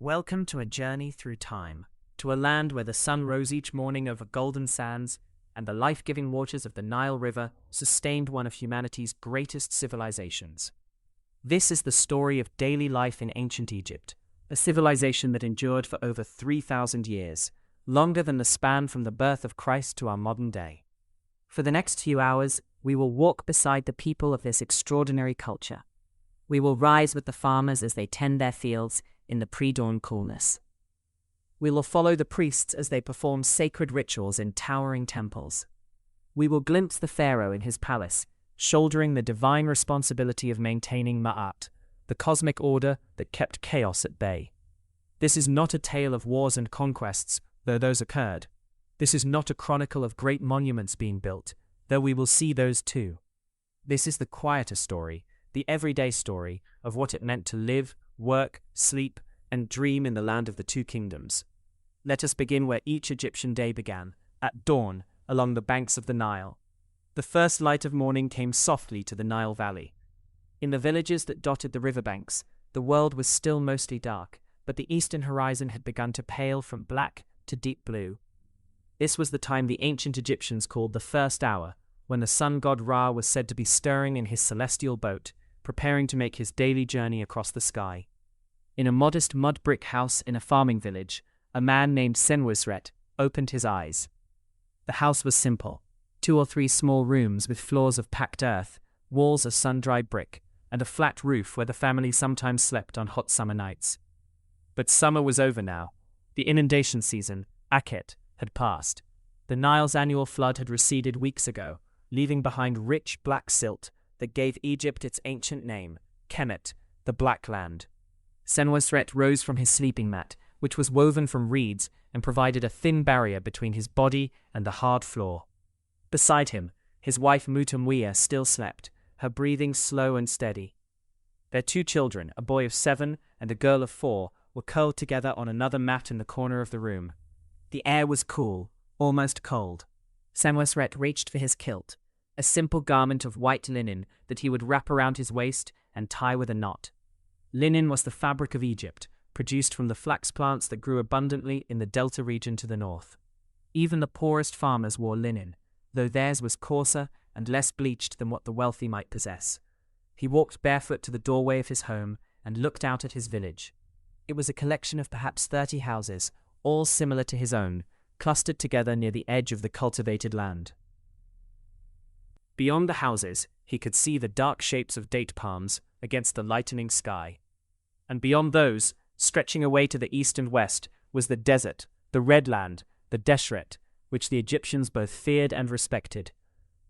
Welcome to a journey through time, to a land where the sun rose each morning over golden sands and the life-giving waters of the Nile River sustained one of humanity's greatest civilizations. This is the story of daily life in ancient Egypt, a civilization that endured for over 3,000 years, longer than the span from the birth of Christ to our modern day. For the next few hours, we will walk beside the people of this extraordinary culture. We will rise with the farmers as they tend their fields in the pre-dawn coolness. We will follow the priests as they perform sacred rituals in towering temples. We will glimpse the pharaoh in his palace, shouldering the divine responsibility of maintaining Ma'at, the cosmic order that kept chaos at bay. This is not a tale of wars and conquests, though those occurred. This is not a chronicle of great monuments being built, though we will see those too. This is the quieter story, the everyday story of what it meant to live, work, sleep, and dream in the land of the two kingdoms. Let us begin where each Egyptian day began, at dawn, along the banks of the Nile. The first light of morning came softly to the Nile Valley. In the villages that dotted the riverbanks, the world was still mostly dark, but the eastern horizon had begun to pale from black to deep blue. This was the time the ancient Egyptians called the first hour, when the sun god Ra was said to be stirring in his celestial boat, preparing to make his daily journey across the sky. In a modest mud brick house in a farming village, a man named Senwosret opened his eyes. The house was simple, 2 or 3 small rooms with floors of packed earth, walls of sun-dried brick, and a flat roof where the family sometimes slept on hot summer nights. But summer was over now. The inundation season, Akhet, had passed. The Nile's annual flood had receded weeks ago, leaving behind rich black silt that gave Egypt its ancient name, Kemet, the Black Land. Senwosret rose from his sleeping mat, which was woven from reeds and provided a thin barrier between his body and the hard floor. Beside him, his wife Mutamwiya still slept, her breathing slow and steady. Their 2 children, a boy of 7 and a girl of 4, were curled together on another mat in the corner of the room. The air was cool, almost cold. Senwosret reached for his kilt, a simple garment of white linen that he would wrap around his waist and tie with a knot. Linen was the fabric of Egypt, produced from the flax plants that grew abundantly in the delta region to the north. Even the poorest farmers wore linen, though theirs was coarser and less bleached than what the wealthy might possess. He walked barefoot to the doorway of his home and looked out at his village. It was a collection of perhaps 30 houses, all similar to his own, clustered together near the edge of the cultivated land. Beyond the houses, he could see the dark shapes of date palms against the lightening sky. And beyond those, stretching away to the east and west, was the desert, the Red Land, the Deshret, which the Egyptians both feared and respected.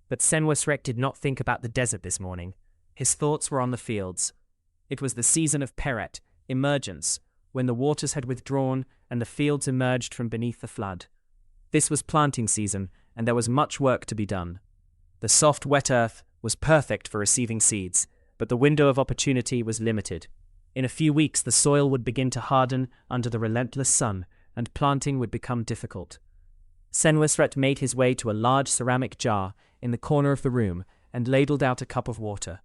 But Senwosret did not think about the desert this morning. His thoughts were on the fields. It was the season of Peret, emergence, when the waters had withdrawn and the fields emerged from beneath the flood. This was planting season, and there was much work to be done. The soft, wet earth was perfect for receiving seeds, but the window of opportunity was limited. In a few weeks, the soil would begin to harden under the relentless sun, and planting would become difficult. Senwosret made his way to a large ceramic jar in the corner of the room and ladled out a cup of water.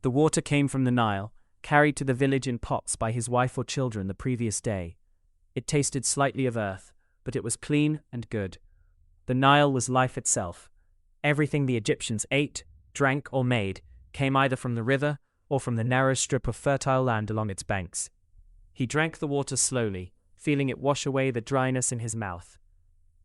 The water came from the Nile, carried to the village in pots by his wife or children the previous day. It tasted slightly of earth, but it was clean and good. The Nile was life itself. Everything the Egyptians ate, drank, or made came either from the river or from the narrow strip of fertile land along its banks. He drank the water slowly, feeling it wash away the dryness in his mouth.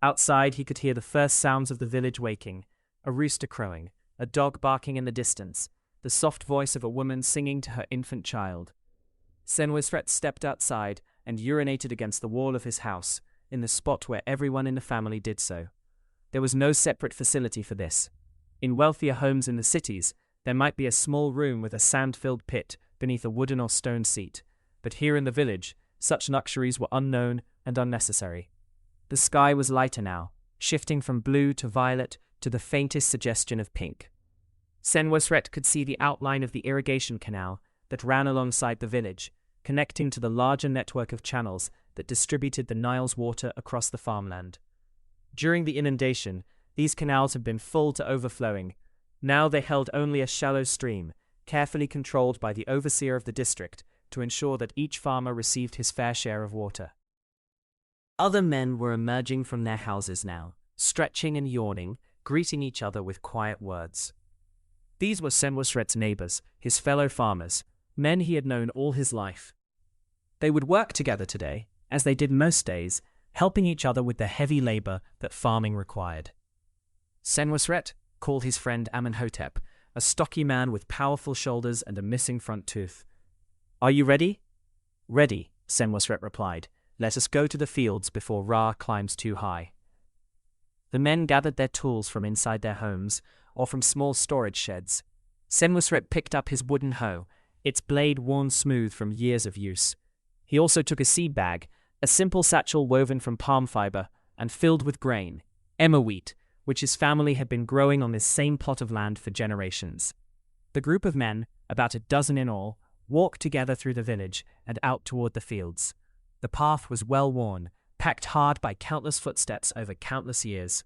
Outside, he could hear the first sounds of the village waking, a rooster crowing, a dog barking in the distance, the soft voice of a woman singing to her infant child. Senwosret stepped outside and urinated against the wall of his house, in the spot where everyone in the family did so. There was no separate facility for this. In wealthier homes in the cities, there might be a small room with a sand-filled pit beneath a wooden or stone seat, but here in the village, such luxuries were unknown and unnecessary. The sky was lighter now, shifting from blue to violet to the faintest suggestion of pink. Senwosret could see the outline of the irrigation canal that ran alongside the village, connecting to the larger network of channels that distributed the Nile's water across the farmland. During the inundation, these canals had been full to overflowing. Now they held only a shallow stream, carefully controlled by the overseer of the district, to ensure that each farmer received his fair share of water. Other men were emerging from their houses now, stretching and yawning, greeting each other with quiet words. These were Senwosret's neighbors, his fellow farmers, men he had known all his life. They would work together today, as they did most days, helping each other with the heavy labor that farming required. Senwosret called his friend Amenhotep, a stocky man with powerful shoulders and a missing front tooth. "Are you ready?" "Ready," Senwosret replied. "Let us go to the fields before Ra climbs too high." The men gathered their tools from inside their homes or from small storage sheds. Senwosret picked up his wooden hoe, its blade worn smooth from years of use. He also took a seed bag, a simple satchel woven from palm fiber and filled with grain, emmer wheat, which his family had been growing on this same plot of land for generations. The group of men, about a dozen in all, walked together through the village and out toward the fields. The path was well worn, packed hard by countless footsteps over countless years.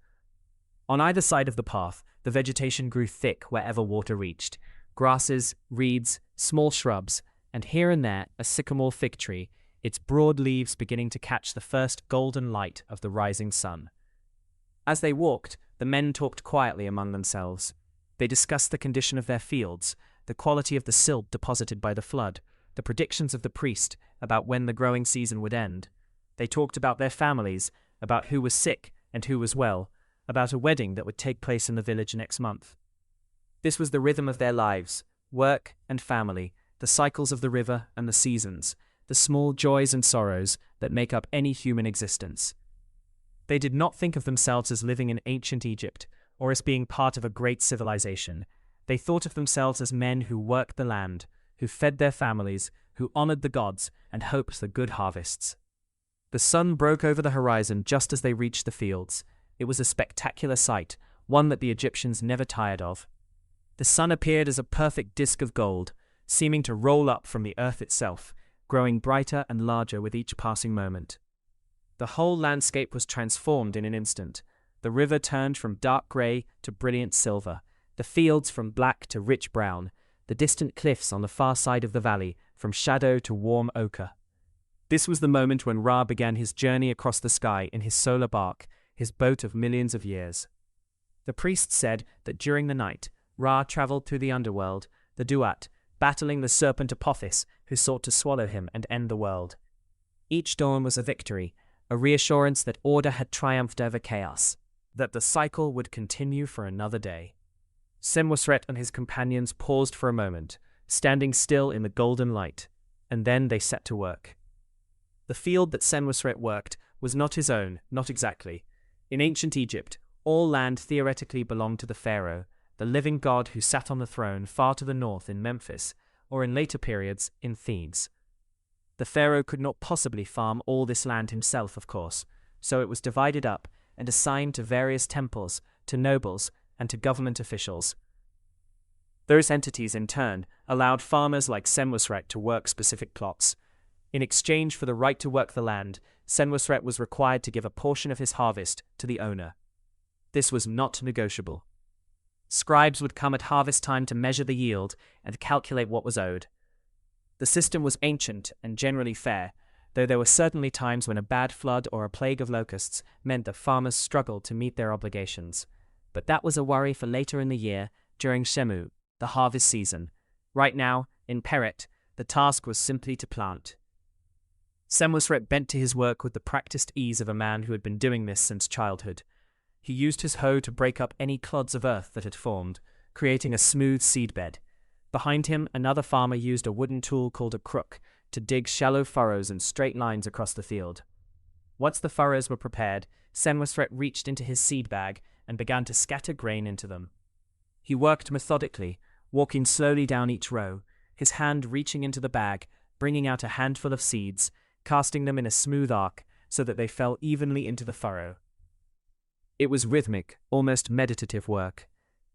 On either side of the path, the vegetation grew thick wherever water reached. Grasses, reeds, small shrubs, and here and there a sycamore fig tree, its broad leaves beginning to catch the first golden light of the rising sun. As they walked, the men talked quietly among themselves. They discussed the condition of their fields, the quality of the silt deposited by the flood, the predictions of the priest about when the growing season would end. They talked about their families, about who was sick and who was well, about a wedding that would take place in the village next month. This was the rhythm of their lives, work and family, the cycles of the river and the seasons, the small joys and sorrows that make up any human existence. They did not think of themselves as living in ancient Egypt or as being part of a great civilization. They thought of themselves as men who worked the land, who fed their families, who honored the gods and hoped for good harvests. The sun broke over the horizon just as they reached the fields. It was a spectacular sight, one that the Egyptians never tired of. The sun appeared as a perfect disk of gold, seeming to roll up from the earth itself, growing brighter and larger with each passing moment. The whole landscape was transformed in an instant. The river turned from dark grey to brilliant silver, the fields from black to rich brown, the distant cliffs on the far side of the valley from shadow to warm ochre. This was the moment when Ra began his journey across the sky in his solar bark, his boat of millions of years. The priest said that during the night, Ra traveled through the underworld, the Duat, battling the serpent Apophis, who sought to swallow him and end the world. Each dawn was a victory, a reassurance that order had triumphed over chaos, that the cycle would continue for another day. Senwosret and his companions paused for a moment, standing still in the golden light, and then they set to work. The field that Senwosret worked was not his own, not exactly. In ancient Egypt, all land theoretically belonged to the pharaoh, the living god who sat on the throne far to the north in Memphis, or in later periods in Thebes. The pharaoh could not possibly farm all this land himself, of course, so it was divided up and assigned to various temples, to nobles, and to government officials. Those entities, in turn, allowed farmers like Senwosret to work specific plots. In exchange for the right to work the land, Senwosret was required to give a portion of his harvest to the owner. This was not negotiable. Scribes would come at harvest time to measure the yield and calculate what was owed. The system was ancient and generally fair, though there were certainly times when a bad flood or a plague of locusts meant that farmers struggled to meet their obligations. But that was a worry for later in the year, during Shemu, the harvest season. Right now, in Peret, the task was simply to plant. Senwosret bent to his work with the practiced ease of a man who had been doing this since childhood. He used his hoe to break up any clods of earth that had formed, creating a smooth seedbed. Behind him, another farmer used a wooden tool called a crook to dig shallow furrows and straight lines across the field. Once the furrows were prepared, Senwosret reached into his seed bag and began to scatter grain into them. He worked methodically, walking slowly down each row, his hand reaching into the bag, bringing out a handful of seeds, casting them in a smooth arc so that they fell evenly into the furrow. It was rhythmic, almost meditative work.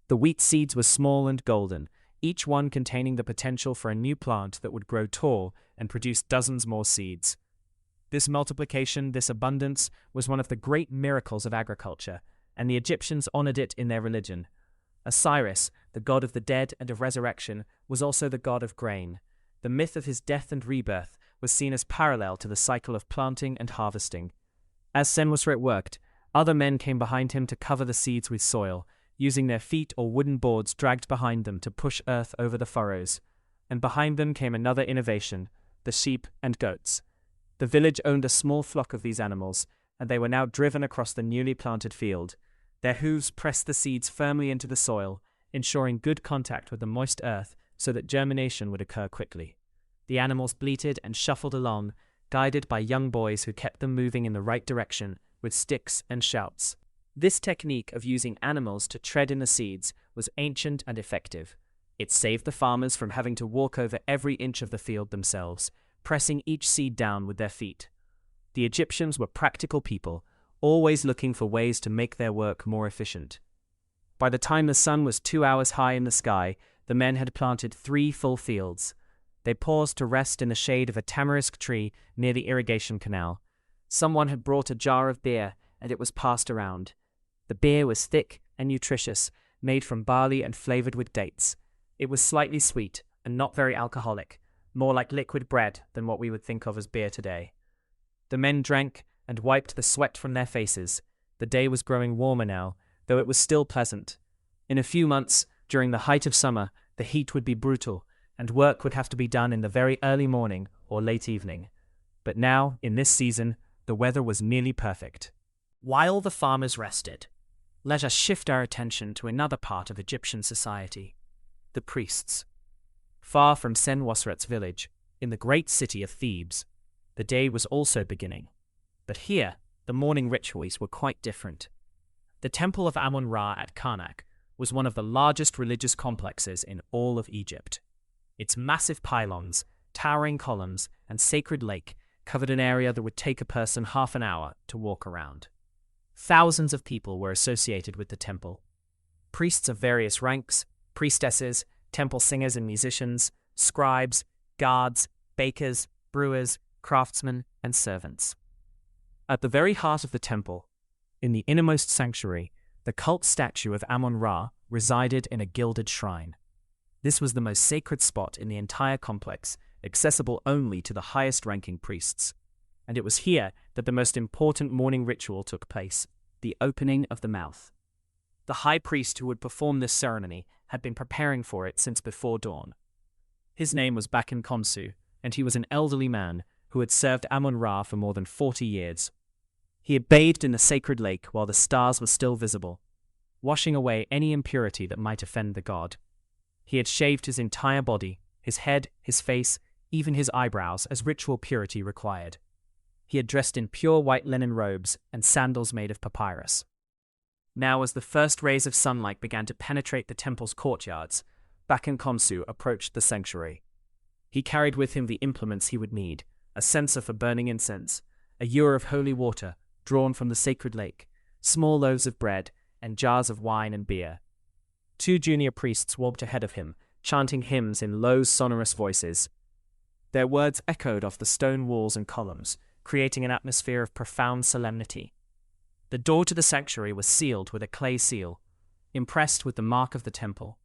The wheat seeds were small and golden, each one containing the potential for a new plant that would grow tall and produce dozens more seeds. This multiplication, this abundance, was one of the great miracles of agriculture, and the Egyptians honored it in their religion. Osiris, the god of the dead and of resurrection, was also the god of grain. The myth of his death and rebirth was seen as parallel to the cycle of planting and harvesting. As Senwosret worked, other men came behind him to cover the seeds with soil, using their feet or wooden boards dragged behind them to push earth over the furrows. And behind them came another innovation, the sheep and goats. The village owned a small flock of these animals, and they were now driven across the newly planted field. Their hooves pressed the seeds firmly into the soil, ensuring good contact with the moist earth so that germination would occur quickly. The animals bleated and shuffled along, guided by young boys who kept them moving in the right direction with sticks and shouts. This technique of using animals to tread in the seeds was ancient and effective. It saved the farmers from having to walk over every inch of the field themselves, pressing each seed down with their feet. The Egyptians were practical people, always looking for ways to make their work more efficient. By the time the sun was 2 hours high in the sky, the men had planted 3 full fields. They paused to rest in the shade of a tamarisk tree near the irrigation canal. Someone had brought a jar of beer, and it was passed around. The beer was thick and nutritious, made from barley and flavored with dates. It was slightly sweet and not very alcoholic, more like liquid bread than what we would think of as beer today. The men drank and wiped the sweat from their faces. The day was growing warmer now, though it was still pleasant. In a few months, during the height of summer, the heat would be brutal, and work would have to be done in the very early morning or late evening. But now, in this season, the weather was nearly perfect. While the farmers rested, let us shift our attention to another part of Egyptian society, the priests. Far from Senwosret's village, in the great city of Thebes, the day was also beginning. But here, the morning rituals were quite different. The temple of Amun-Ra at Karnak was one of the largest religious complexes in all of Egypt. Its massive pylons, towering columns, and sacred lake covered an area that would take a person half an hour to walk around. Thousands of people were associated with the temple. Priests of various ranks, priestesses, temple singers and musicians, scribes, guards, bakers, brewers, craftsmen, and servants. At the very heart of the temple, in the innermost sanctuary, the cult statue of Amun-Ra resided in a gilded shrine. This was the most sacred spot in the entire complex, accessible only to the highest-ranking priests. And it was here that the most important morning ritual took place, the opening of the mouth. The high priest who would perform this ceremony had been preparing for it since before dawn. His name was Bakin Khonsu, and he was an elderly man who had served Amun-Ra for more than 40 years. He had bathed in the sacred lake while the stars were still visible, washing away any impurity that might offend the god. He had shaved his entire body, his head, his face, even his eyebrows, as ritual purity required. He had dressed in pure white linen robes and sandals made of papyrus. Now, as the first rays of sunlight began to penetrate the temple's courtyards, Bakin Khonsu approached the sanctuary. He carried with him the implements he would need, a censer for burning incense, a ewer of holy water drawn from the sacred lake, small loaves of bread, and jars of wine and beer. 2 junior priests walked ahead of him, chanting hymns in low, sonorous voices. Their words echoed off the stone walls and columns, creating an atmosphere of profound solemnity. The door to the sanctuary was sealed with a clay seal, impressed with the mark of the temple.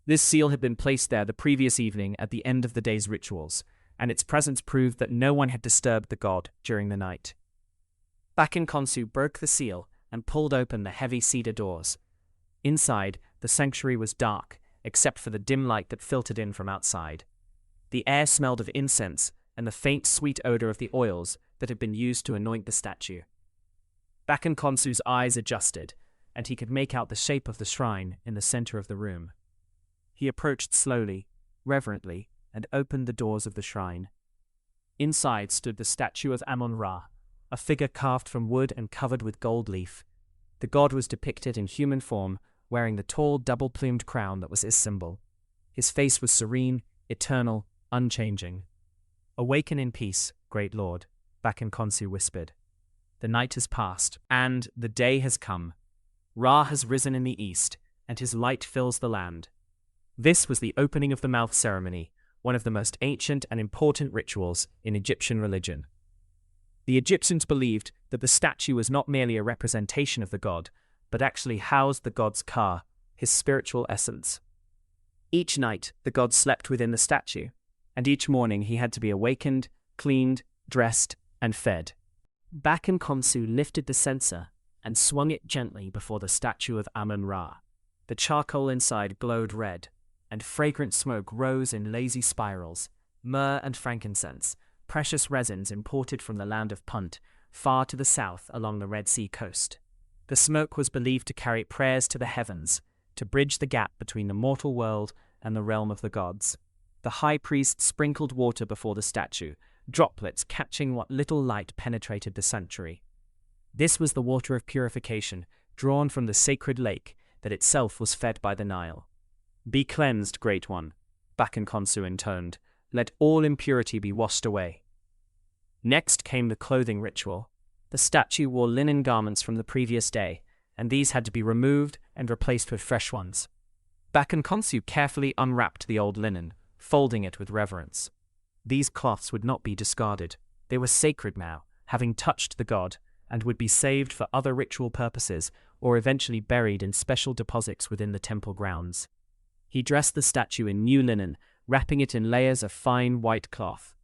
This seal had been placed there the previous evening at the end of the day's rituals, and its presence proved that no one had disturbed the god during the night. Bakin Khonsu broke the seal and pulled open the heavy cedar doors. Inside, the sanctuary was dark, except for the dim light that filtered in from outside. The air smelled of incense and the faint, sweet odor of the oils that had been used to anoint the statue. Bakin Khonsu's eyes adjusted, and he could make out the shape of the shrine in the center of the room. He approached slowly, reverently, and opened the doors of the shrine. Inside stood the statue of Amun-Ra, a figure carved from wood and covered with gold leaf. The god was depicted in human form, wearing the tall, double-plumed crown that was his symbol. His face was serene, eternal, unchanging. "Awaken in peace, great lord," Bakin Khonsu whispered. "The night has passed, and the day has come. Ra has risen in the east, and his light fills the land." This was the opening of the mouth ceremony, one of the most ancient and important rituals in Egyptian religion. The Egyptians believed that the statue was not merely a representation of the god, but actually housed the god's ka, his spiritual essence. Each night, the god slept within the statue. and each morning he had to be awakened, cleaned, dressed, and fed. Bakken Khonsu lifted the censer and swung it gently before the statue of Amun-Ra. The charcoal inside glowed red, and fragrant smoke rose in lazy spirals. Myrrh and frankincense, precious resins imported from the land of Punt, far to the south along the Red Sea coast. The smoke was believed to carry prayers to the heavens, to bridge the gap between the mortal world and the realm of the gods. The high priest sprinkled water before the statue, droplets catching what little light penetrated the sanctuary. This was the water of purification, drawn from the sacred lake that itself was fed by the Nile. "Be cleansed, Great One," Bakken Khonsu intoned. "Let all impurity be washed away." Next came the clothing ritual. The statue wore linen garments from the previous day, and these had to be removed and replaced with fresh ones. Bakken Khonsu carefully unwrapped the old linen, folding it with reverence. These cloths would not be discarded. They were sacred now, having touched the god, and would be saved for other ritual purposes or eventually buried in special deposits within the temple grounds. He dressed the statue in new linen, wrapping it in layers of fine white cloth.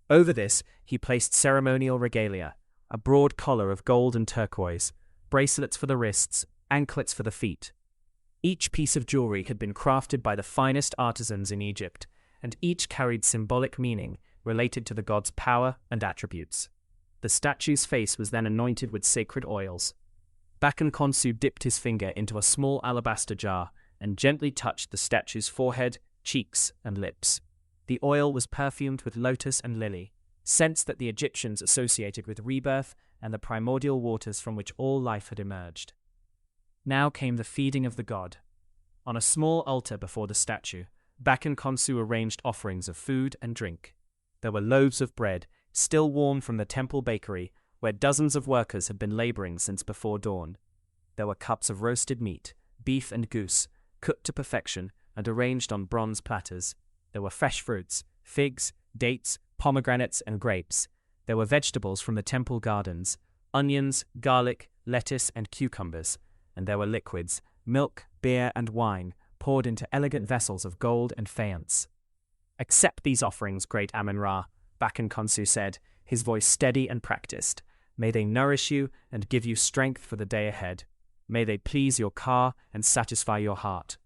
Over this, he placed ceremonial regalia, a broad collar of gold and turquoise, bracelets for the wrists, anklets for the feet. Each piece of jewelry had been crafted by the finest artisans in Egypt, and each carried symbolic meaning related to the god's power and attributes. The statue's face was then anointed with sacred oils. Bakken Khonsu dipped his finger into a small alabaster jar and gently touched the statue's forehead, cheeks, and lips. The oil was perfumed with lotus and lily, scents that the Egyptians associated with rebirth and the primordial waters from which all life had emerged. Now came the feeding of the god. On a small altar before the statue, Bakken Khonsu arranged offerings of food and drink. There were loaves of bread, still warm from the temple bakery, where dozens of workers had been laboring since before dawn. There were cups of roasted meat, beef and goose, cooked to perfection and arranged on bronze platters. There were fresh fruits, figs, dates, pomegranates, and grapes. There were vegetables from the temple gardens, onions, garlic, lettuce, and cucumbers. And there were liquids, milk, beer, and wine, poured into elegant vessels of gold and faience. "Accept these offerings, great Amun-Ra," Bakken Khonsu said, his voice steady and practiced. "May they nourish you and give you strength for the day ahead. May they please your ka and satisfy your heart."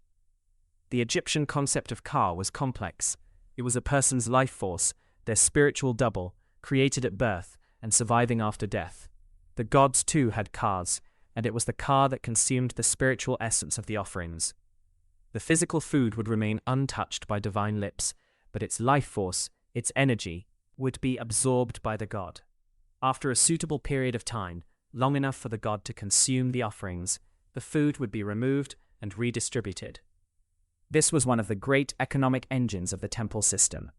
The Egyptian concept of ka was complex. It was a person's life force, their spiritual double, created at birth and surviving after death. The gods too had kas, and it was the ka that consumed the spiritual essence of the offerings. The physical food would remain untouched by divine lips, but its life force, its energy, would be absorbed by the god. After a suitable period of time, long enough for the god to consume the offerings, the food would be removed and redistributed. This was one of the great economic engines of the temple system.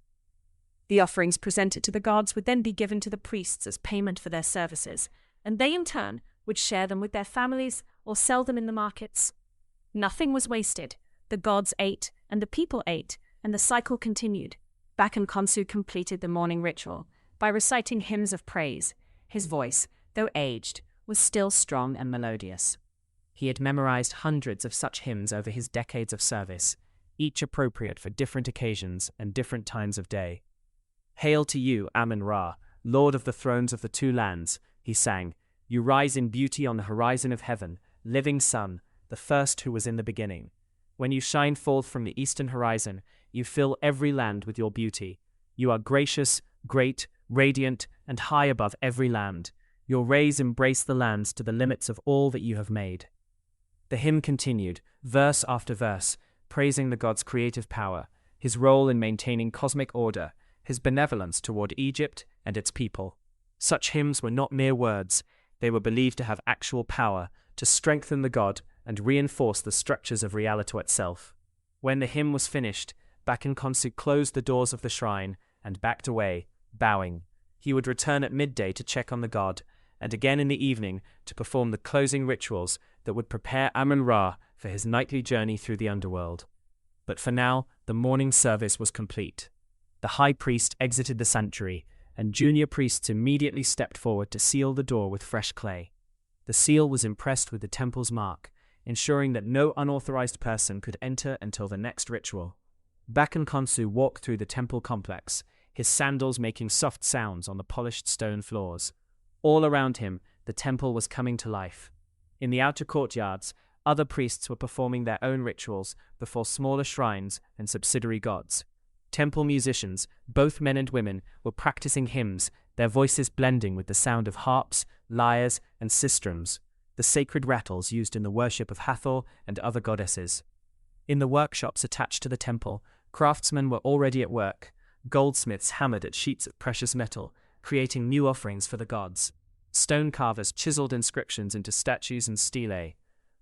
The offerings presented to the gods would then be given to the priests as payment for their services, and they in turn would share them with their families or sell them in the markets. Nothing was wasted. The gods ate, and the people ate, and the cycle continued. Bakken Khonsu completed the morning ritual by reciting hymns of praise. His voice, though aged, was still strong and melodious. He had memorized hundreds of such hymns over his decades of service, each appropriate for different occasions and different times of day. "Hail to you, Amun-Ra, Lord of the thrones of the two lands," he sang. "You rise in beauty on the horizon of heaven, living sun, the first who was in the beginning. When you shine forth from the eastern horizon, you fill every land with your beauty. You are gracious, great, radiant, and high above every land. Your rays embrace the lands to the limits of all that you have made." The hymn continued, verse after verse, praising the god's creative power, his role in maintaining cosmic order, his benevolence toward Egypt and its people. Such hymns were not mere words. They were believed to have actual power, to strengthen the god and reinforce the structures of reality itself. When the hymn was finished, Bakken Khonsu closed the doors of the shrine and backed away, bowing. He would return at midday to check on the god, and again in the evening to perform the closing rituals that would prepare Amun-Ra for his nightly journey through the underworld. But for now, the morning service was complete. The high priest exited the sanctuary, and junior priests immediately stepped forward to seal the door with fresh clay. The seal was impressed with the temple's mark, ensuring that no unauthorized person could enter until the next ritual. Bakan Khonsu walked through the temple complex, his sandals making soft sounds on the polished stone floors. All around him, the temple was coming to life. In the outer courtyards, other priests were performing their own rituals before smaller shrines and subsidiary gods. Temple musicians, both men and women, were practicing hymns, their voices blending with the sound of harps, lyres, and sistrums, the sacred rattles used in the worship of Hathor and other goddesses. In the workshops attached to the temple, craftsmen were already at work. Goldsmiths hammered at sheets of precious metal, creating new offerings for the gods. Stone carvers chiseled inscriptions into statues and stelae.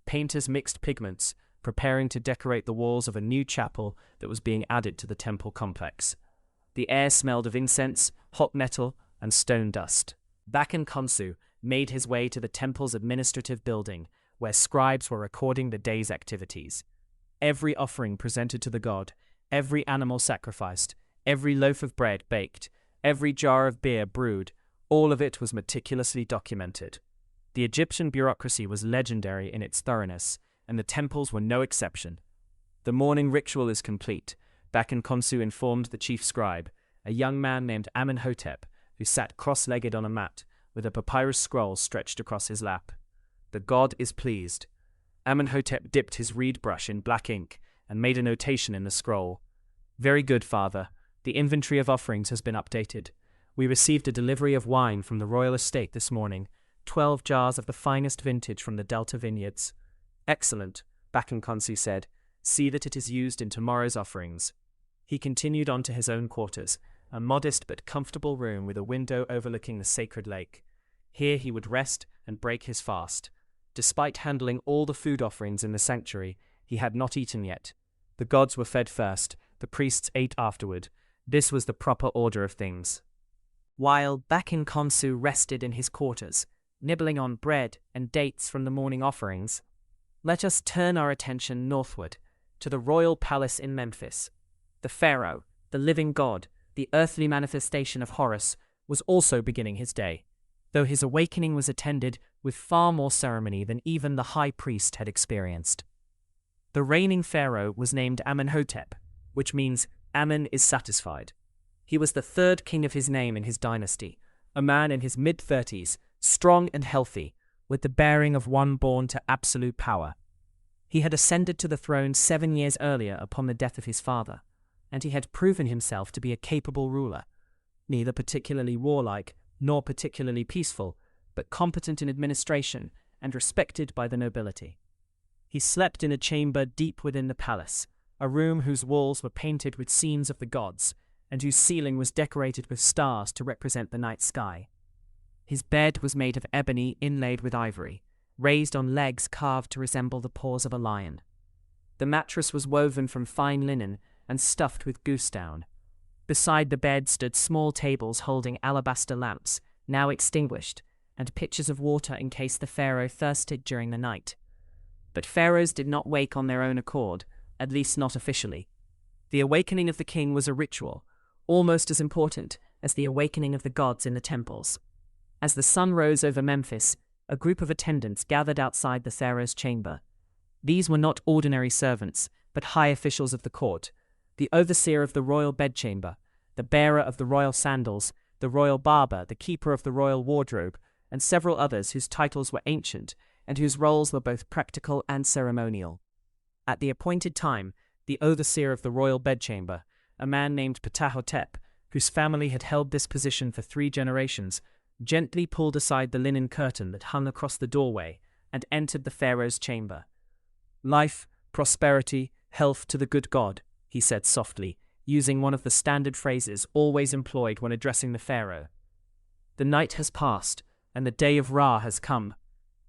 Painters mixed pigments, preparing to decorate the walls of a new chapel that was being added to the temple complex. The air smelled of incense, hot metal, and stone dust. Bakan Khonsu made his way to the temple's administrative building, where scribes were recording the day's activities. Every offering presented to the god, every animal sacrificed, every loaf of bread baked, every jar of beer brewed, all of it was meticulously documented. The Egyptian bureaucracy was legendary in its thoroughness, and the temples were no exception. The morning ritual is complete, Bakan Khonsu informed the chief scribe, a young man named Amenhotep, who sat cross-legged on a mat, with a papyrus scroll stretched across his lap. The god is pleased. Amenhotep dipped his reed brush in black ink and made a notation in the scroll. Very good, father. The inventory of offerings has been updated. We received a delivery of wine from the royal estate this morning, 12 jars of the finest vintage from the Delta vineyards. Excellent, Bakan Khonsu said. See that it is used in tomorrow's offerings. He continued on to his own quarters, a modest but comfortable room with a window overlooking the sacred lake. Here he would rest and break his fast. Despite handling all the food offerings in the sanctuary, he had not eaten yet. The gods were fed first, the priests ate afterward. This was the proper order of things. While Bakan Khonsu rested in his quarters, nibbling on bread and dates from the morning offerings, let us turn our attention northward, to the royal palace in Memphis. The pharaoh, the living god, the earthly manifestation of Horus, was also beginning his day, though his awakening was attended with far more ceremony than even the high priest had experienced. The reigning pharaoh was named Amenhotep, which means Amen is satisfied. He was the third king of his name in his dynasty, a man in his mid-30s, strong and healthy, with the bearing of one born to absolute power. He had ascended to the throne 7 years earlier upon the death of his father, and he had proven himself to be a capable ruler, neither particularly warlike nor particularly peaceful, but competent in administration and respected by the nobility. He slept in a chamber deep within the palace, a room whose walls were painted with scenes of the gods, and whose ceiling was decorated with stars to represent the night sky. His bed was made of ebony inlaid with ivory, raised on legs carved to resemble the paws of a lion. The mattress was woven from fine linen and stuffed with goose down. Beside the bed stood small tables holding alabaster lamps, now extinguished, and pitchers of water in case the pharaoh thirsted during the night. But pharaohs did not wake on their own accord, at least not officially. The awakening of the king was a ritual, almost as important as the awakening of the gods in the temples. As the sun rose over Memphis, a group of attendants gathered outside the pharaoh's chamber. These were not ordinary servants, but high officials of the court, the overseer of the royal bedchamber, the bearer of the royal sandals, the royal barber, the keeper of the royal wardrobe, and several others whose titles were ancient and whose roles were both practical and ceremonial. At the appointed time, the overseer of the royal bedchamber, a man named Ptahhotep, whose family had held this position for 3 generations, gently pulled aside the linen curtain that hung across the doorway and entered the pharaoh's chamber. "Life, prosperity, health to the good God," he said softly, using one of the standard phrases always employed when addressing the pharaoh. "The night has passed, and the day of Ra has come.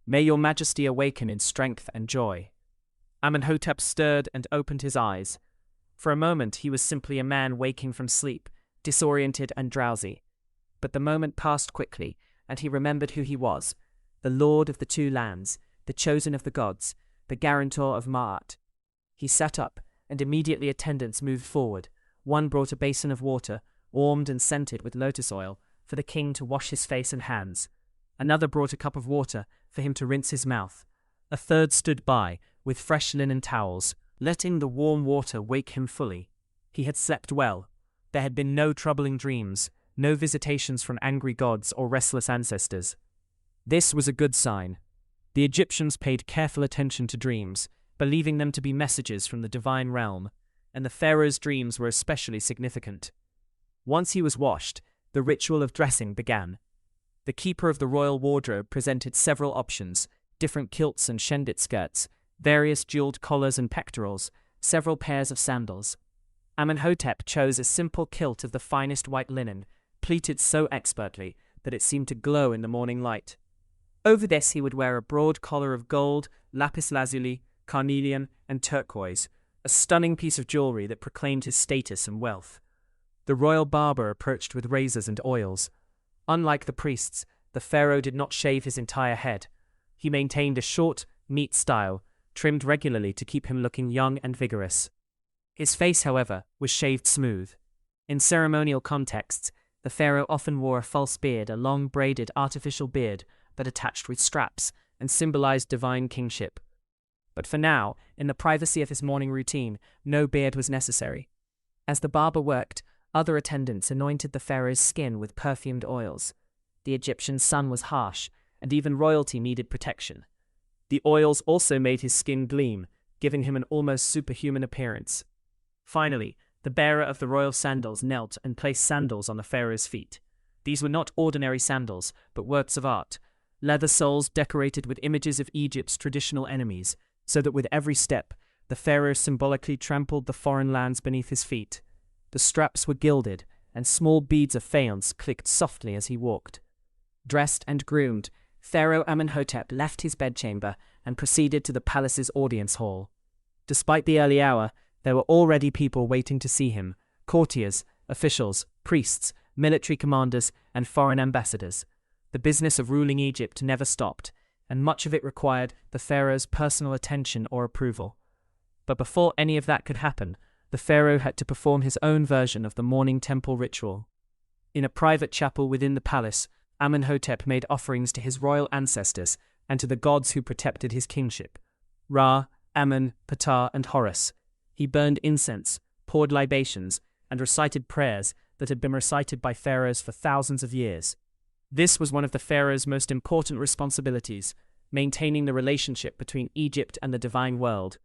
May your majesty awaken in strength and joy." Amenhotep stirred and opened his eyes. For a moment he was simply a man waking from sleep, disoriented and drowsy. But the moment passed quickly, and he remembered who he was, the lord of the 2 lands, the chosen of the gods, the guarantor of Ma'at. He sat up, and immediately attendants moved forward. One brought a basin of water, warmed and scented with lotus oil, for the king to wash his face and hands. Another brought a cup of water for him to rinse his mouth. A third stood by, with fresh linen towels, letting the warm water wake him fully. He had slept well. There had been no troubling dreams, no visitations from angry gods or restless ancestors. This was a good sign. The Egyptians paid careful attention to dreams, believing them to be messages from the divine realm, and the pharaoh's dreams were especially significant. Once he was washed, the ritual of dressing began. The keeper of the royal wardrobe presented several options: different kilts and shendit skirts, various jeweled collars and pectorals, several pairs of sandals. Amenhotep chose a simple kilt of the finest white linen, pleated so expertly that it seemed to glow in the morning light. Over this he would wear a broad collar of gold, lapis lazuli, carnelian, and turquoise, a stunning piece of jewelry that proclaimed his status and wealth. The royal barber approached with razors and oils. Unlike the priests, the pharaoh did not shave his entire head. He maintained a short, neat style, trimmed regularly to keep him looking young and vigorous. His face, however, was shaved smooth. In ceremonial contexts, the pharaoh often wore a false beard, a long braided artificial beard that attached with straps and symbolized divine kingship. But for now, in the privacy of his morning routine, no beard was necessary. As the barber worked, other attendants anointed the pharaoh's skin with perfumed oils. The Egyptian sun was harsh, and even royalty needed protection. The oils also made his skin gleam, giving him an almost superhuman appearance. Finally, the bearer of the royal sandals knelt and placed sandals on the pharaoh's feet. These were not ordinary sandals, but works of art, leather soles decorated with images of Egypt's traditional enemies, so that with every step, the pharaoh symbolically trampled the foreign lands beneath his feet. The straps were gilded, and small beads of faience clicked softly as he walked. Dressed and groomed, Pharaoh Amenhotep left his bedchamber and proceeded to the palace's audience hall. Despite the early hour, there were already people waiting to see him: courtiers, officials, priests, military commanders, and foreign ambassadors. The business of ruling Egypt never stopped, and much of it required the pharaoh's personal attention or approval. But before any of that could happen, the pharaoh had to perform his own version of the morning temple ritual. In a private chapel within the palace, Amenhotep made offerings to his royal ancestors and to the gods who protected his kingship: Ra, Amun, Ptah, and Horus. He burned incense, poured libations, and recited prayers that had been recited by pharaohs for thousands of years. This was one of the pharaoh's most important responsibilities, maintaining the relationship between Egypt and the divine world.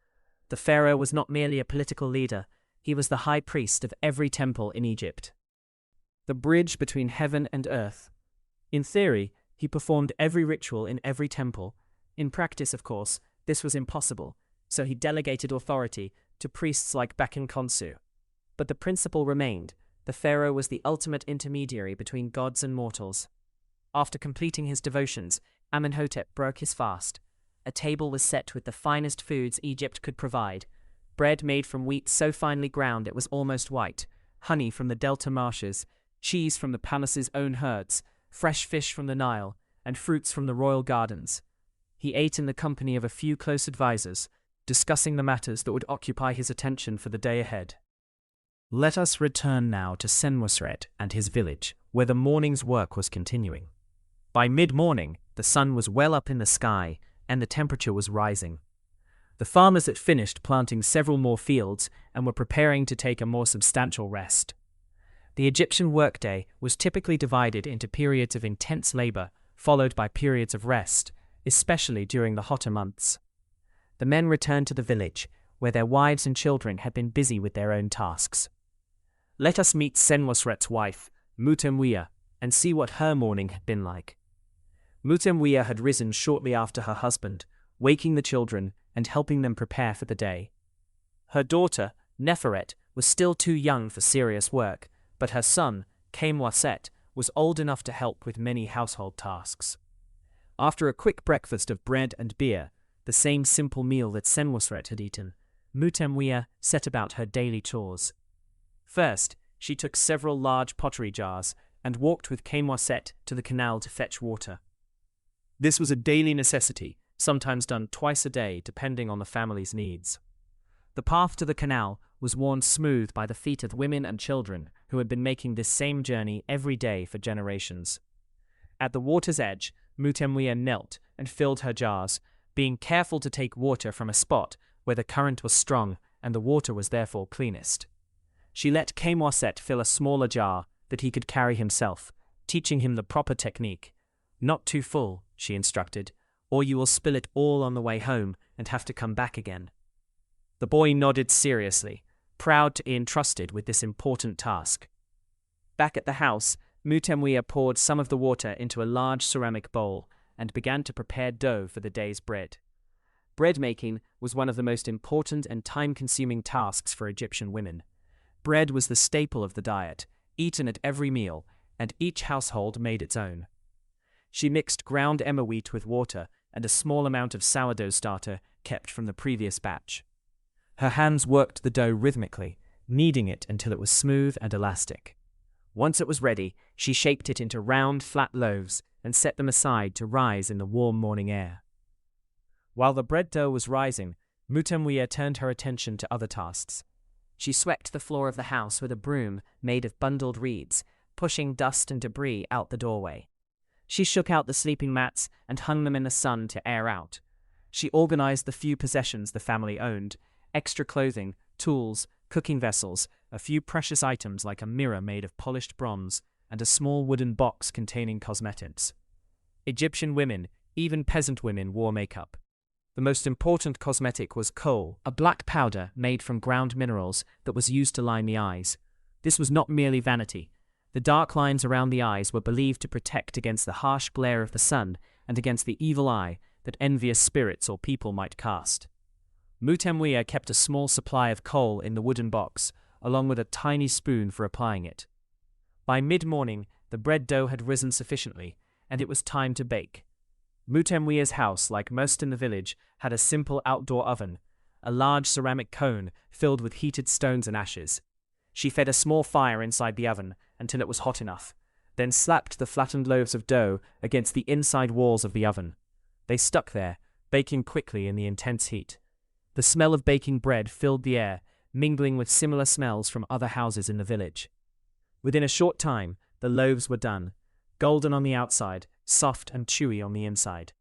The pharaoh was not merely a political leader, he was the high priest of every temple in Egypt. The bridge between heaven and earth. In theory, he performed every ritual in every temple. In practice, of course, this was impossible, so he delegated authority to priests like Bakin Khonsu. But the principle remained: the pharaoh was the ultimate intermediary between gods and mortals. After completing his devotions, Amenhotep broke his fast. A table was set with the finest foods Egypt could provide: bread made from wheat so finely ground it was almost white, honey from the delta marshes, cheese from the palace's own herds, fresh fish from the Nile, and fruits from the royal gardens. He ate in the company of a few close advisors, discussing the matters that would occupy his attention for the day ahead. Let us return now to Senwosret and his village, where the morning's work was continuing. By mid-morning, the sun was well up in the sky, and the temperature was rising. The farmers had finished planting several more fields and were preparing to take a more substantial rest. The Egyptian workday was typically divided into periods of intense labor, followed by periods of rest, especially during the hotter months. The men returned to the village, where their wives and children had been busy with their own tasks. Let us meet Senwosret's wife, Mutemwia, and see what her morning had been like. Mutemwia had risen shortly after her husband, waking the children and helping them prepare for the day. Her daughter, Neferet, was still too young for serious work, but her son, Kamwaset, was old enough to help with many household tasks. After a quick breakfast of bread and beer, the same simple meal that Senwosret had eaten, Mutemwia set about her daily chores. First, she took several large pottery jars and walked with Kamwaset to the canal to fetch water. This was a daily necessity, sometimes done twice a day depending on the family's needs. The path to the canal was worn smooth by the feet of women and children who had been making this same journey every day for generations. At the water's edge, Mutemwia knelt and filled her jars, being careful to take water from a spot where the current was strong and the water was therefore cleanest. She let Camoset fill a smaller jar that he could carry himself, teaching him the proper technique. "Not too full," she instructed, "or you will spill it all on the way home and have to come back again." The boy nodded seriously, proud to be entrusted with this important task. Back at the house, Mutemwia poured some of the water into a large ceramic bowl and began to prepare dough for the day's bread. Bread making was one of the most important and time-consuming tasks for Egyptian women. Bread was the staple of the diet, eaten at every meal, and each household made its own. She mixed ground emmer wheat with water and a small amount of sourdough starter kept from the previous batch. Her hands worked the dough rhythmically, kneading it until it was smooth and elastic. Once it was ready, she shaped it into round, flat loaves and set them aside to rise in the warm morning air. While the bread dough was rising, Mutemwia turned her attention to other tasks. She swept the floor of the house with a broom made of bundled reeds, pushing dust and debris out the doorway. She shook out the sleeping mats and hung them in the sun to air out. She organized the few possessions the family owned: extra clothing, tools, cooking vessels, a few precious items like a mirror made of polished bronze, and a small wooden box containing cosmetics. Egyptian women, even peasant women, wore makeup. The most important cosmetic was kohl, a black powder made from ground minerals that was used to line the eyes. This was not merely vanity. The dark lines around the eyes were believed to protect against the harsh glare of the sun and against the evil eye that envious spirits or people might cast. Mutemwia kept a small supply of kohl in the wooden box, along with a tiny spoon for applying it. By mid-morning, the bread dough had risen sufficiently, and it was time to bake. Mutemwia's house, like most in the village, had a simple outdoor oven, a large ceramic cone filled with heated stones and ashes. She fed a small fire inside the oven until it was hot enough, then slapped the flattened loaves of dough against the inside walls of the oven. They stuck there, baking quickly in the intense heat. The smell of baking bread filled the air, mingling with similar smells from other houses in the village. Within a short time, the loaves were done, golden on the outside, soft and chewy on the inside.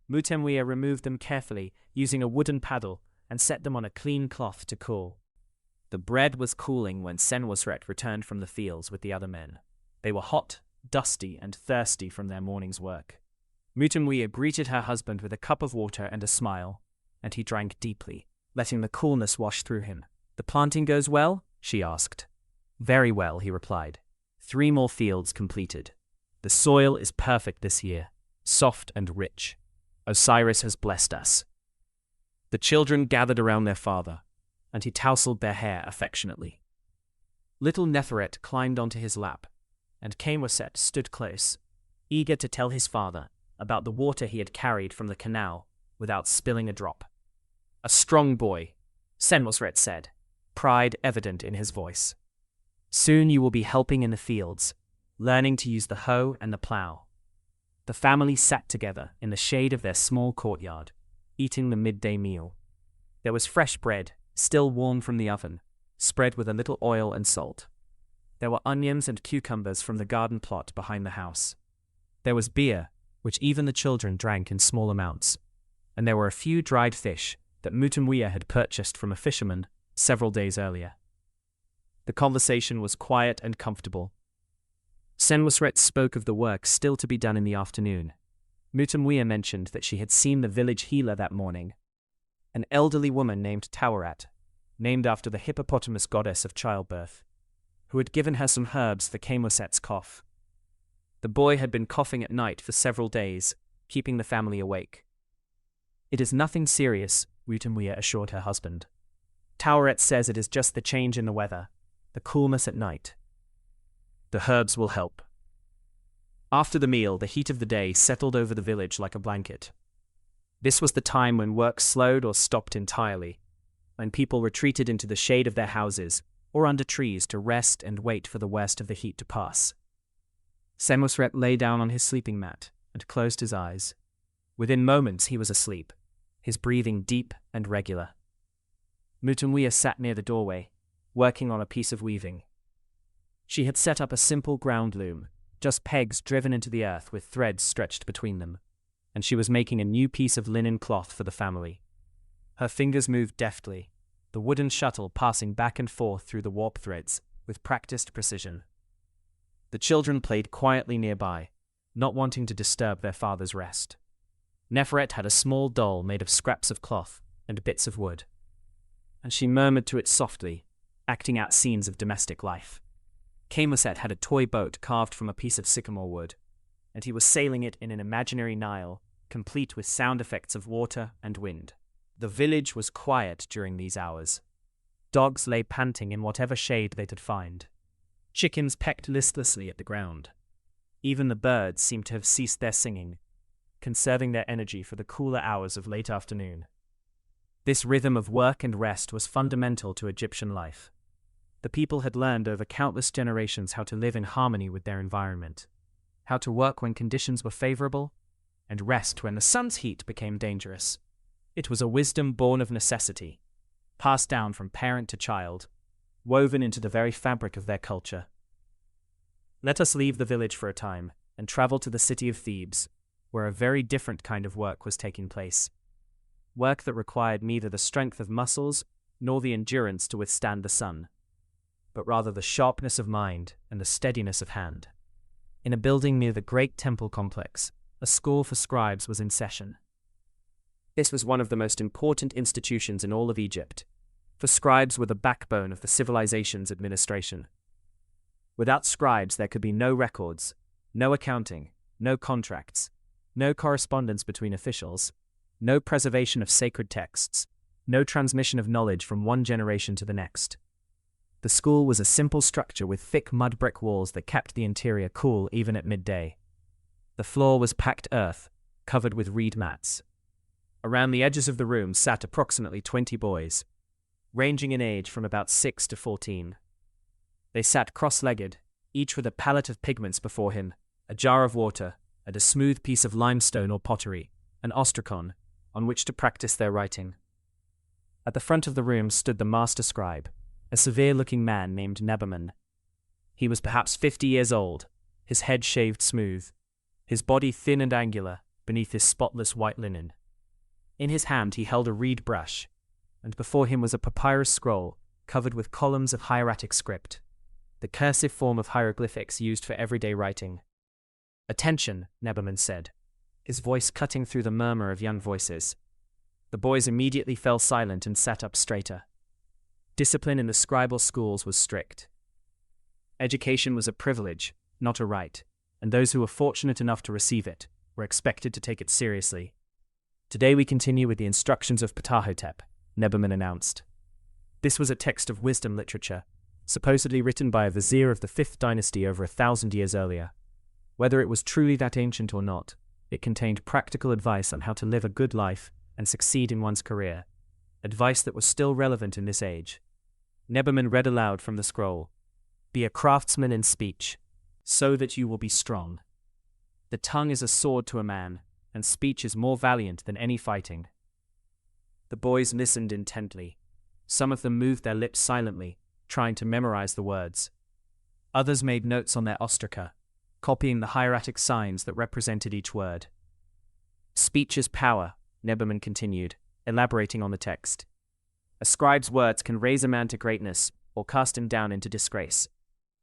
Mutemwia removed them carefully using a wooden paddle and set them on a clean cloth to cool. The bread was cooling when Senwosret returned from the fields with the other men. They were hot, dusty, and thirsty from their morning's work. Mutemwia greeted her husband with a cup of water and a smile, and he drank deeply, letting the coolness wash through him. "The planting goes well?" she asked. "Very well," he replied. 3 more fields completed. The soil is perfect this year, soft and rich. Osiris has blessed us." The children gathered around their father, and he tousled their hair affectionately. Little Neferet climbed onto his lap, and Camoset stood close, eager to tell his father about the water he had carried from the canal without spilling a drop. "A strong boy," Senwosret said, pride evident in his voice. "Soon you will be helping in the fields, learning to use the hoe and the plow." The family sat together in the shade of their small courtyard, eating the midday meal. There was fresh bread, still warm from the oven, spread with a little oil and salt. There were onions and cucumbers from the garden plot behind the house. There was beer, which even the children drank in small amounts, and there were a few dried fish that Mutemwia had purchased from a fisherman several days earlier. The conversation was quiet and comfortable. Senwosret spoke of the work still to be done in the afternoon. Mutemwia mentioned that she had seen the village healer that morning, an elderly woman named Tawarat, named after the hippopotamus goddess of childbirth, who had given her some herbs for Camoset's cough. The boy had been coughing at night for several days, keeping the family awake. "It is nothing serious," Mutemwia assured her husband. "Tawaret says it is just the change in the weather, the coolness at night. The herbs will help." After the meal, the heat of the day settled over the village like a blanket. This was the time when work slowed or stopped entirely, when people retreated into the shade of their houses or under trees to rest and wait for the worst of the heat to pass. Senwosret lay down on his sleeping mat and closed his eyes. Within moments he was asleep, his breathing deep and regular. Mutemwia sat near the doorway, working on a piece of weaving. She had set up a simple ground loom, just pegs driven into the earth with threads stretched between them, and she was making a new piece of linen cloth for the family. Her fingers moved deftly, the wooden shuttle passing back and forth through the warp threads with practiced precision. The children played quietly nearby, not wanting to disturb their father's rest. Neferet had a small doll made of scraps of cloth and bits of wood, and she murmured to it softly, acting out scenes of domestic life. Camuset had a toy boat carved from a piece of sycamore wood, and he was sailing it in an imaginary Nile, complete with sound effects of water and wind. The village was quiet during these hours. Dogs lay panting in whatever shade they could find. Chickens pecked listlessly at the ground. Even the birds seemed to have ceased their singing, conserving their energy for the cooler hours of late afternoon. This rhythm of work and rest was fundamental to Egyptian life. The people had learned over countless generations how to live in harmony with their environment, how to work when conditions were favorable, and rest when the sun's heat became dangerous. It was a wisdom born of necessity, passed down from parent to child, woven into the very fabric of their culture. Let us leave the village for a time and travel to the city of Thebes, where a very different kind of work was taking place. Work that required neither the strength of muscles nor the endurance to withstand the sun, but rather the sharpness of mind and the steadiness of hand. In a building near the great temple complex, a school for scribes was in session. This was one of the most important institutions in all of Egypt, for scribes were the backbone of the civilization's administration. Without scribes, there could be no records, no accounting, no contracts, no correspondence between officials, no preservation of sacred texts, no transmission of knowledge from one generation to the next. The school was a simple structure with thick mud brick walls that kept the interior cool even at midday. The floor was packed earth, covered with reed mats. Around the edges of the room sat approximately 20 boys, ranging in age from about 6 to 14. They sat cross-legged, each with a palette of pigments before him, a jar of water, and a smooth piece of limestone or pottery, an ostracon, on which to practice their writing. At the front of the room stood the master scribe, a severe-looking man named Nebaman. He was perhaps 50 years old, his head shaved smooth, his body thin and angular beneath his spotless white linen. In his hand he held a reed brush, and before him was a papyrus scroll covered with columns of hieratic script, the cursive form of hieroglyphics used for everyday writing. "Attention," Nebaman said, his voice cutting through the murmur of young voices. The boys immediately fell silent and sat up straighter. Discipline in the scribal schools was strict. Education was a privilege, not a right, and those who were fortunate enough to receive it were expected to take it seriously. "Today we continue with the instructions of Ptahhotep," Nebaman announced. This was a text of wisdom literature, supposedly written by a vizier of the 5th dynasty over 1,000 years earlier. Whether it was truly that ancient or not, it contained practical advice on how to live a good life and succeed in one's career, advice that was still relevant in this age. Nebaman read aloud from the scroll, "Be a craftsman in speech, so that you will be strong. The tongue is a sword to a man, and speech is more valiant than any fighting." The boys listened intently. Some of them moved their lips silently, trying to memorize the words. Others made notes on their ostraca, copying the hieratic signs that represented each word. "Speech is power," Nebaman continued, elaborating on the text. "A scribe's words can raise a man to greatness or cast him down into disgrace.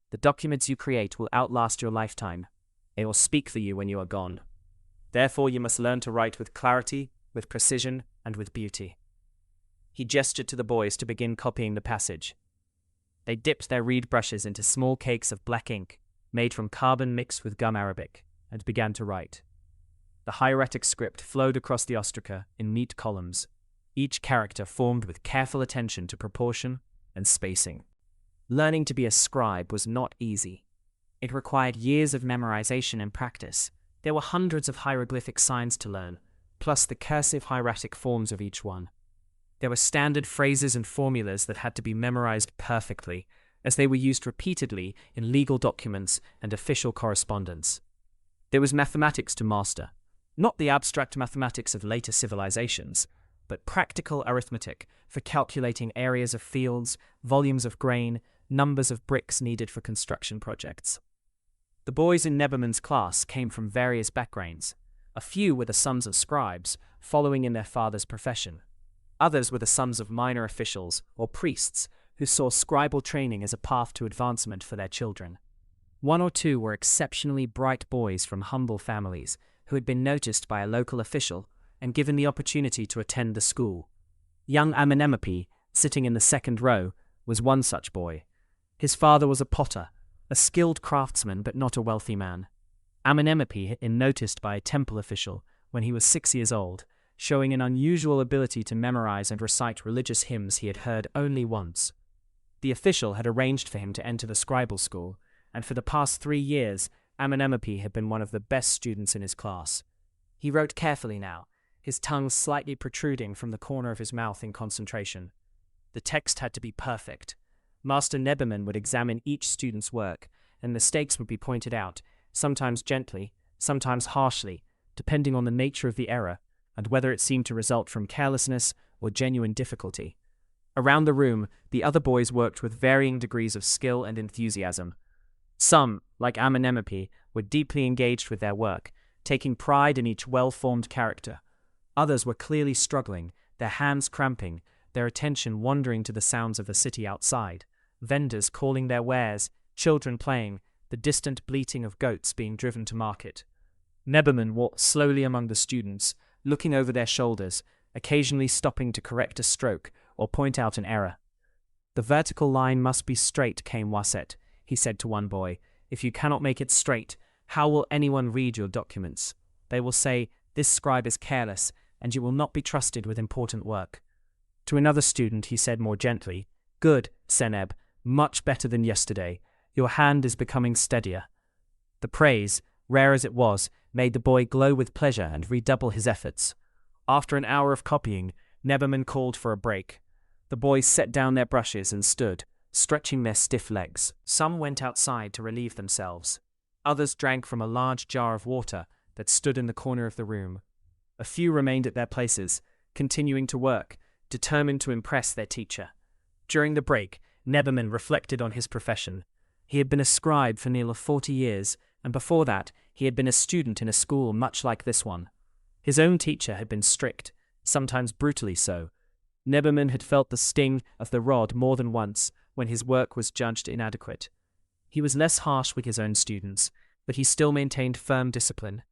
The documents you create will outlast your lifetime. They will speak for you when you are gone. Therefore you must learn to write with clarity, with precision, and with beauty." He gestured to the boys to begin copying the passage. They dipped their reed brushes into small cakes of black ink, made from carbon mixed with gum arabic, and began to write. The hieratic script flowed across the ostraca in neat columns, each character formed with careful attention to proportion and spacing. Learning to be a scribe was not easy. It required years of memorization and practice. There were hundreds of hieroglyphic signs to learn, plus the cursive hieratic forms of each one. There were standard phrases and formulas that had to be memorized perfectly, as they were used repeatedly in legal documents and official correspondence. There was mathematics to master, not the abstract mathematics of later civilizations, but practical arithmetic for calculating areas of fields, volumes of grain, numbers of bricks needed for construction projects. The boys in Nebaman's class came from various backgrounds. A few were the sons of scribes, following in their father's profession. Others were the sons of minor officials or priests who saw scribal training as a path to advancement for their children. One or two were exceptionally bright boys from humble families who had been noticed by a local official and given the opportunity to attend the school. Young Amenemope, sitting in the second row, was one such boy. His father was a potter, a skilled craftsman but not a wealthy man. Amenemope had been noticed by a temple official when he was 6 years old, showing an unusual ability to memorize and recite religious hymns he had heard only once. The official had arranged for him to enter the scribal school, and for the past 3 years, Amenemope had been one of the best students in his class. He wrote carefully now, his tongue slightly protruding from the corner of his mouth in concentration. The text had to be perfect. Master Neberman would examine each student's work, and mistakes would be pointed out, sometimes gently, sometimes harshly, depending on the nature of the error and whether it seemed to result from carelessness or genuine difficulty. Around the room, the other boys worked with varying degrees of skill and enthusiasm. Some, like Amenemope, were deeply engaged with their work, taking pride in each well-formed character. Others were clearly struggling, their hands cramping, their attention wandering to the sounds of the city outside, vendors calling their wares, children playing, the distant bleating of goats being driven to market. Neberman walked slowly among the students, looking over their shoulders, occasionally stopping to correct a stroke or point out an error. "The vertical line must be straight, came Wasset," he said to one boy. "If you cannot make it straight, how will anyone read your documents? They will say, 'This scribe is careless,' and you will not be trusted with important work." To another student he said more gently, "Good, Seneb, much better than yesterday. Your hand is becoming steadier." The praise, rare as it was, made the boy glow with pleasure and redouble his efforts. After an hour of copying, Neberman called for a break. The boys set down their brushes and stood, stretching their stiff legs. Some went outside to relieve themselves. Others drank from a large jar of water that stood in the corner of the room. A few remained at their places, continuing to work, determined to impress their teacher. During the break, Neberman reflected on his profession. He had been a scribe for nearly 40 years, and before that, he had been a student in a school much like this one. His own teacher had been strict, sometimes brutally so. Neberman had felt the sting of the rod more than once when his work was judged inadequate. He was less harsh with his own students, but he still maintained firm discipline.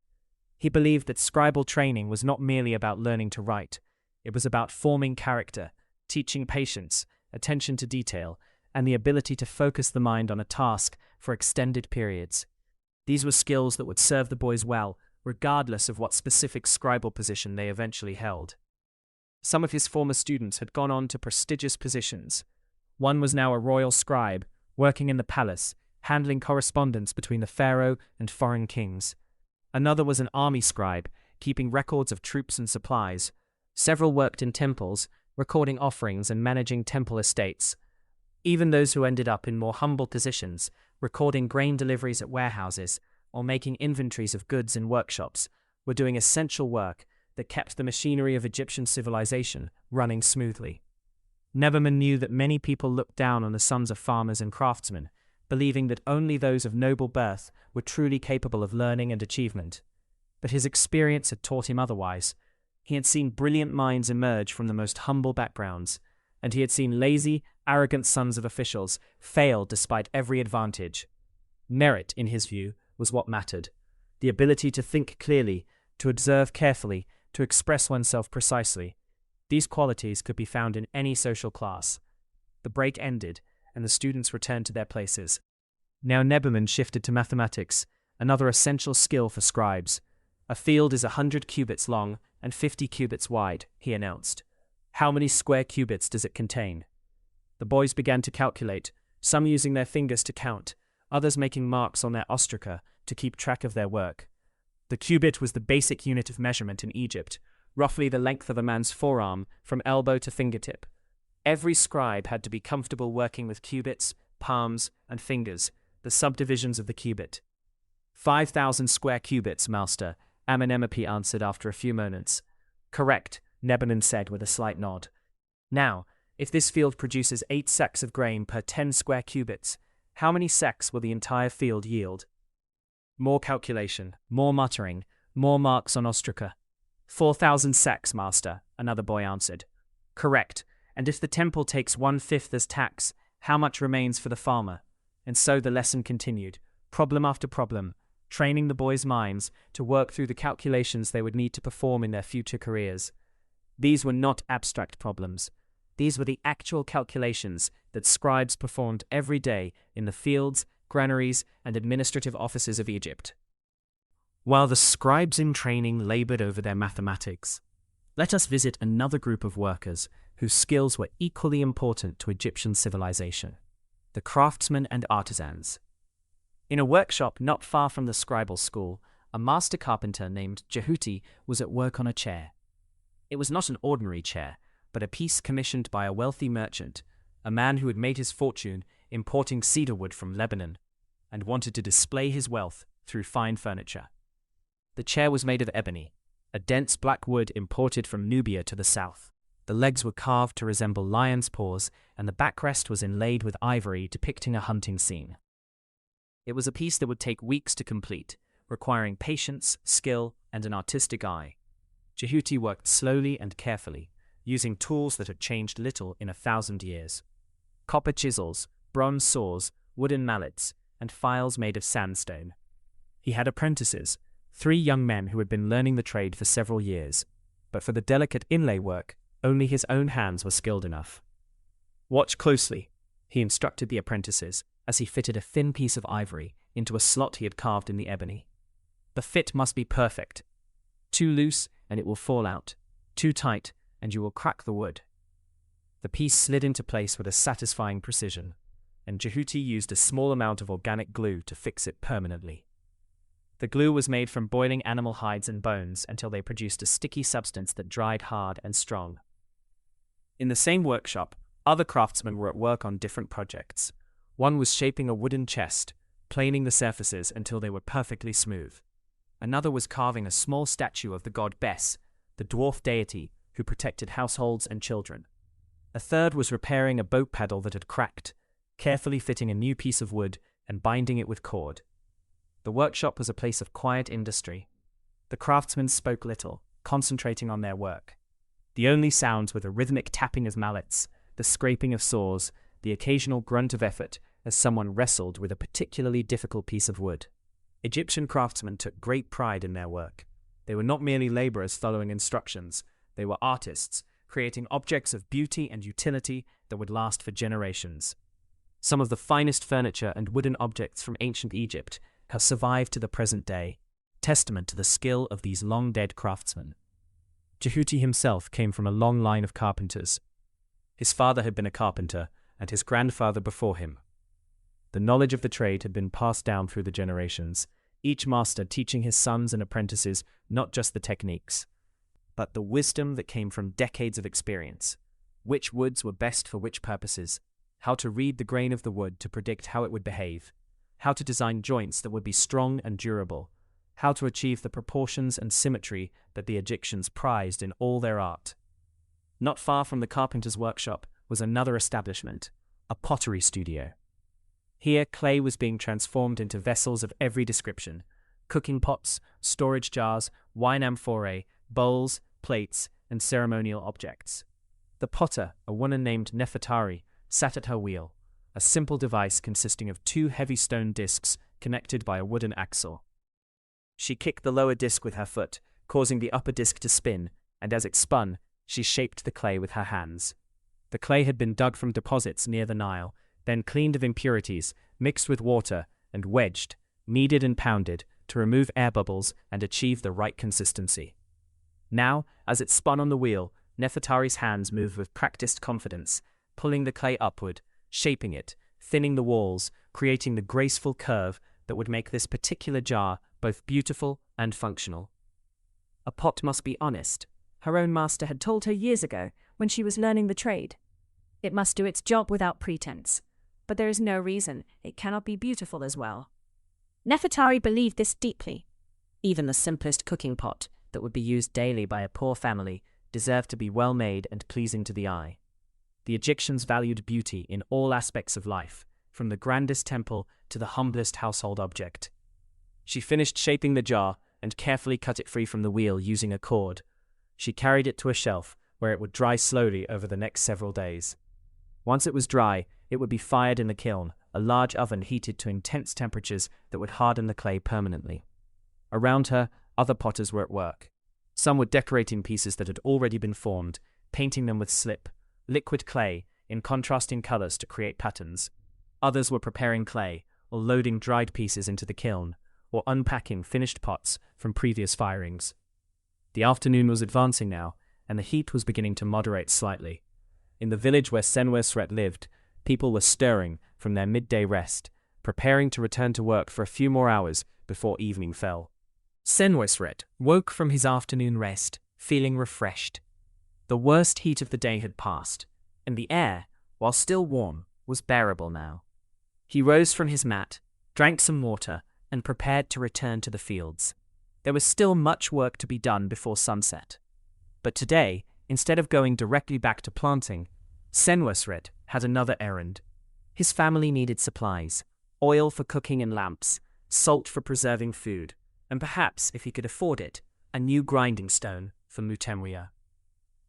He believed that scribal training was not merely about learning to write. It was about forming character, teaching patience, attention to detail, and the ability to focus the mind on a task for extended periods. These were skills that would serve the boys well, regardless of what specific scribal position they eventually held. Some of his former students had gone on to prestigious positions. One was now a royal scribe, working in the palace, handling correspondence between the pharaoh and foreign kings. Another was an army scribe, keeping records of troops and supplies. Several worked in temples, recording offerings and managing temple estates. Even those who ended up in more humble positions, recording grain deliveries at warehouses, or making inventories of goods in workshops, were doing essential work that kept the machinery of Egyptian civilization running smoothly. Neberman knew that many people looked down on the sons of farmers and craftsmen, believing that only those of noble birth were truly capable of learning and achievement. But his experience had taught him otherwise. He had seen brilliant minds emerge from the most humble backgrounds, and he had seen lazy, arrogant sons of officials fail despite every advantage. Merit, in his view, was what mattered. The ability to think clearly, to observe carefully, to express oneself precisely. These qualities could be found in any social class. The break ended, and the students returned to their places. Now Neberman shifted to mathematics, another essential skill for scribes. "A field is 100 cubits long and 50 cubits wide," he announced. "How many square cubits does it contain?" The boys began to calculate, some using their fingers to count, others making marks on their ostraca to keep track of their work. The cubit was the basic unit of measurement in Egypt, roughly the length of a man's forearm from elbow to fingertip. Every scribe had to be comfortable working with cubits, palms, and fingers, the subdivisions of the cubit. 5,000 square cubits, master, Amenemope answered after a few moments. "Correct," Neberman said with a slight nod. "Now, if this field produces 8 sacks of grain per 10 square cubits, how many sacks will the entire field yield?" More calculation, more muttering, more marks on ostraca. 4,000 sacks, master, another boy answered. Correct. And if the temple takes 1/5 as tax, how much remains for the farmer? And so the lesson continued, problem after problem, training the boys' minds to work through the calculations they would need to perform in their future careers. These were not abstract problems. These were the actual calculations that scribes performed every day in the fields, granaries, and administrative offices of Egypt. While the scribes in training labored over their mathematics, let us visit another group of workers whose skills were equally important to Egyptian civilization: the craftsmen and artisans. In a workshop not far from the scribal school, a master carpenter named Jehuti was at work on a chair. It was not an ordinary chair, but a piece commissioned by a wealthy merchant, a man who had made his fortune importing cedar wood from Lebanon, and wanted to display his wealth through fine furniture. The chair was made of ebony, a dense black wood imported from Nubia to the south. The legs were carved to resemble lion's paws, and the backrest was inlaid with ivory depicting a hunting scene. It was a piece that would take weeks to complete, requiring patience, skill, and an artistic eye. Jehuti worked slowly and carefully, using tools that had changed little in 1,000 years. Copper chisels, bronze saws, wooden mallets, and files made of sandstone. He had apprentices, 3 young men who had been learning the trade for several years, but for the delicate inlay work, only his own hands were skilled enough. "Watch closely," he instructed the apprentices as he fitted a thin piece of ivory into a slot he had carved in the ebony. "The fit must be perfect. Too loose and it will fall out. Too tight and you will crack the wood." The piece slid into place with a satisfying precision, and Jehuti used a small amount of organic glue to fix it permanently. The glue was made from boiling animal hides and bones until they produced a sticky substance that dried hard and strong. In the same workshop, other craftsmen were at work on different projects. One was shaping a wooden chest, planing the surfaces until they were perfectly smooth. Another was carving a small statue of the god Bes, the dwarf deity who protected households and children. A third was repairing a boat paddle that had cracked, carefully fitting a new piece of wood and binding it with cord. The workshop was a place of quiet industry. The craftsmen spoke little, concentrating on their work. The only sounds were the rhythmic tapping of mallets, the scraping of saws, the occasional grunt of effort as someone wrestled with a particularly difficult piece of wood. Egyptian craftsmen took great pride in their work. They were not merely laborers following instructions, they were artists, creating objects of beauty and utility that would last for generations. Some of the finest furniture and wooden objects from ancient Egypt have survived to the present day, testament to the skill of these long-dead craftsmen. Jehuti himself came from a long line of carpenters. His father had been a carpenter, and his grandfather before him. The knowledge of the trade had been passed down through the generations, each master teaching his sons and apprentices not just the techniques, but the wisdom that came from decades of experience. Which woods were best for which purposes, how to read the grain of the wood to predict how it would behave, how to design joints that would be strong and durable, how to achieve the proportions and symmetry that the Egyptians prized in all their art. Not far from the carpenter's workshop was another establishment, a pottery studio. Here, clay was being transformed into vessels of every description: cooking pots, storage jars, wine amphorae, bowls, plates, and ceremonial objects. The potter, a woman named Nefertari, sat at her wheel, a simple device consisting of 2 heavy stone discs connected by a wooden axle. She kicked the lower disc with her foot, causing the upper disc to spin, and as it spun, she shaped the clay with her hands. The clay had been dug from deposits near the Nile, then cleaned of impurities, mixed with water, and wedged, kneaded and pounded to remove air bubbles and achieve the right consistency. Now, as it spun on the wheel, Nefertari's hands moved with practiced confidence, pulling the clay upward, shaping it, thinning the walls, creating the graceful curve that would make this particular jar both beautiful and functional. A pot must be honest. Her own master had told her years ago when she was learning the trade. It must do its job without pretense, but there is no reason it cannot be beautiful as well. Nefertari believed this deeply. Even the simplest cooking pot that would be used daily by a poor family deserved to be well made and pleasing to the eye. The Egyptians valued beauty in all aspects of life, from the grandest temple to the humblest household object. She finished shaping the jar and carefully cut it free from the wheel using a cord. She carried it to a shelf, where it would dry slowly over the next several days. Once it was dry, it would be fired in the kiln, a large oven heated to intense temperatures that would harden the clay permanently. Around her, other potters were at work. Some were decorating pieces that had already been formed, painting them with slip, liquid clay, in contrasting colors to create patterns. Others were preparing clay, or loading dried pieces into the kiln, or unpacking finished pots from previous firings. The afternoon was advancing now, and the heat was beginning to moderate slightly. In the village where Senwesret lived, people were stirring from their midday rest, preparing to return to work for a few more hours before evening fell. Senwesret woke from his afternoon rest, feeling refreshed. The worst heat of the day had passed, and the air, while still warm, was bearable now. He rose from his mat, drank some water, and prepared to return to the fields. There was still much work to be done before sunset. But today, instead of going directly back to planting, Senwesret had another errand. His family needed supplies, oil for cooking and lamps, salt for preserving food, and perhaps, if he could afford it, a new grinding stone for Mutemria.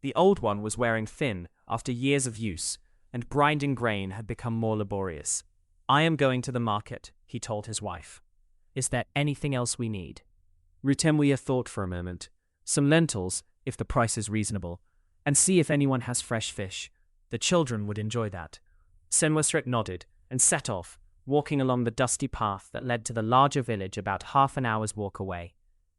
The old one was wearing thin after years of use, and grinding grain had become more laborious. "I am going to the market," he told his wife. "Is there anything else we need?" Mutemria thought for a moment. "Some lentils, if the price is reasonable, and see if anyone has fresh fish. The children would enjoy that." Senwesret nodded and set off, walking along the dusty path that led to the larger village about half an hour's walk away.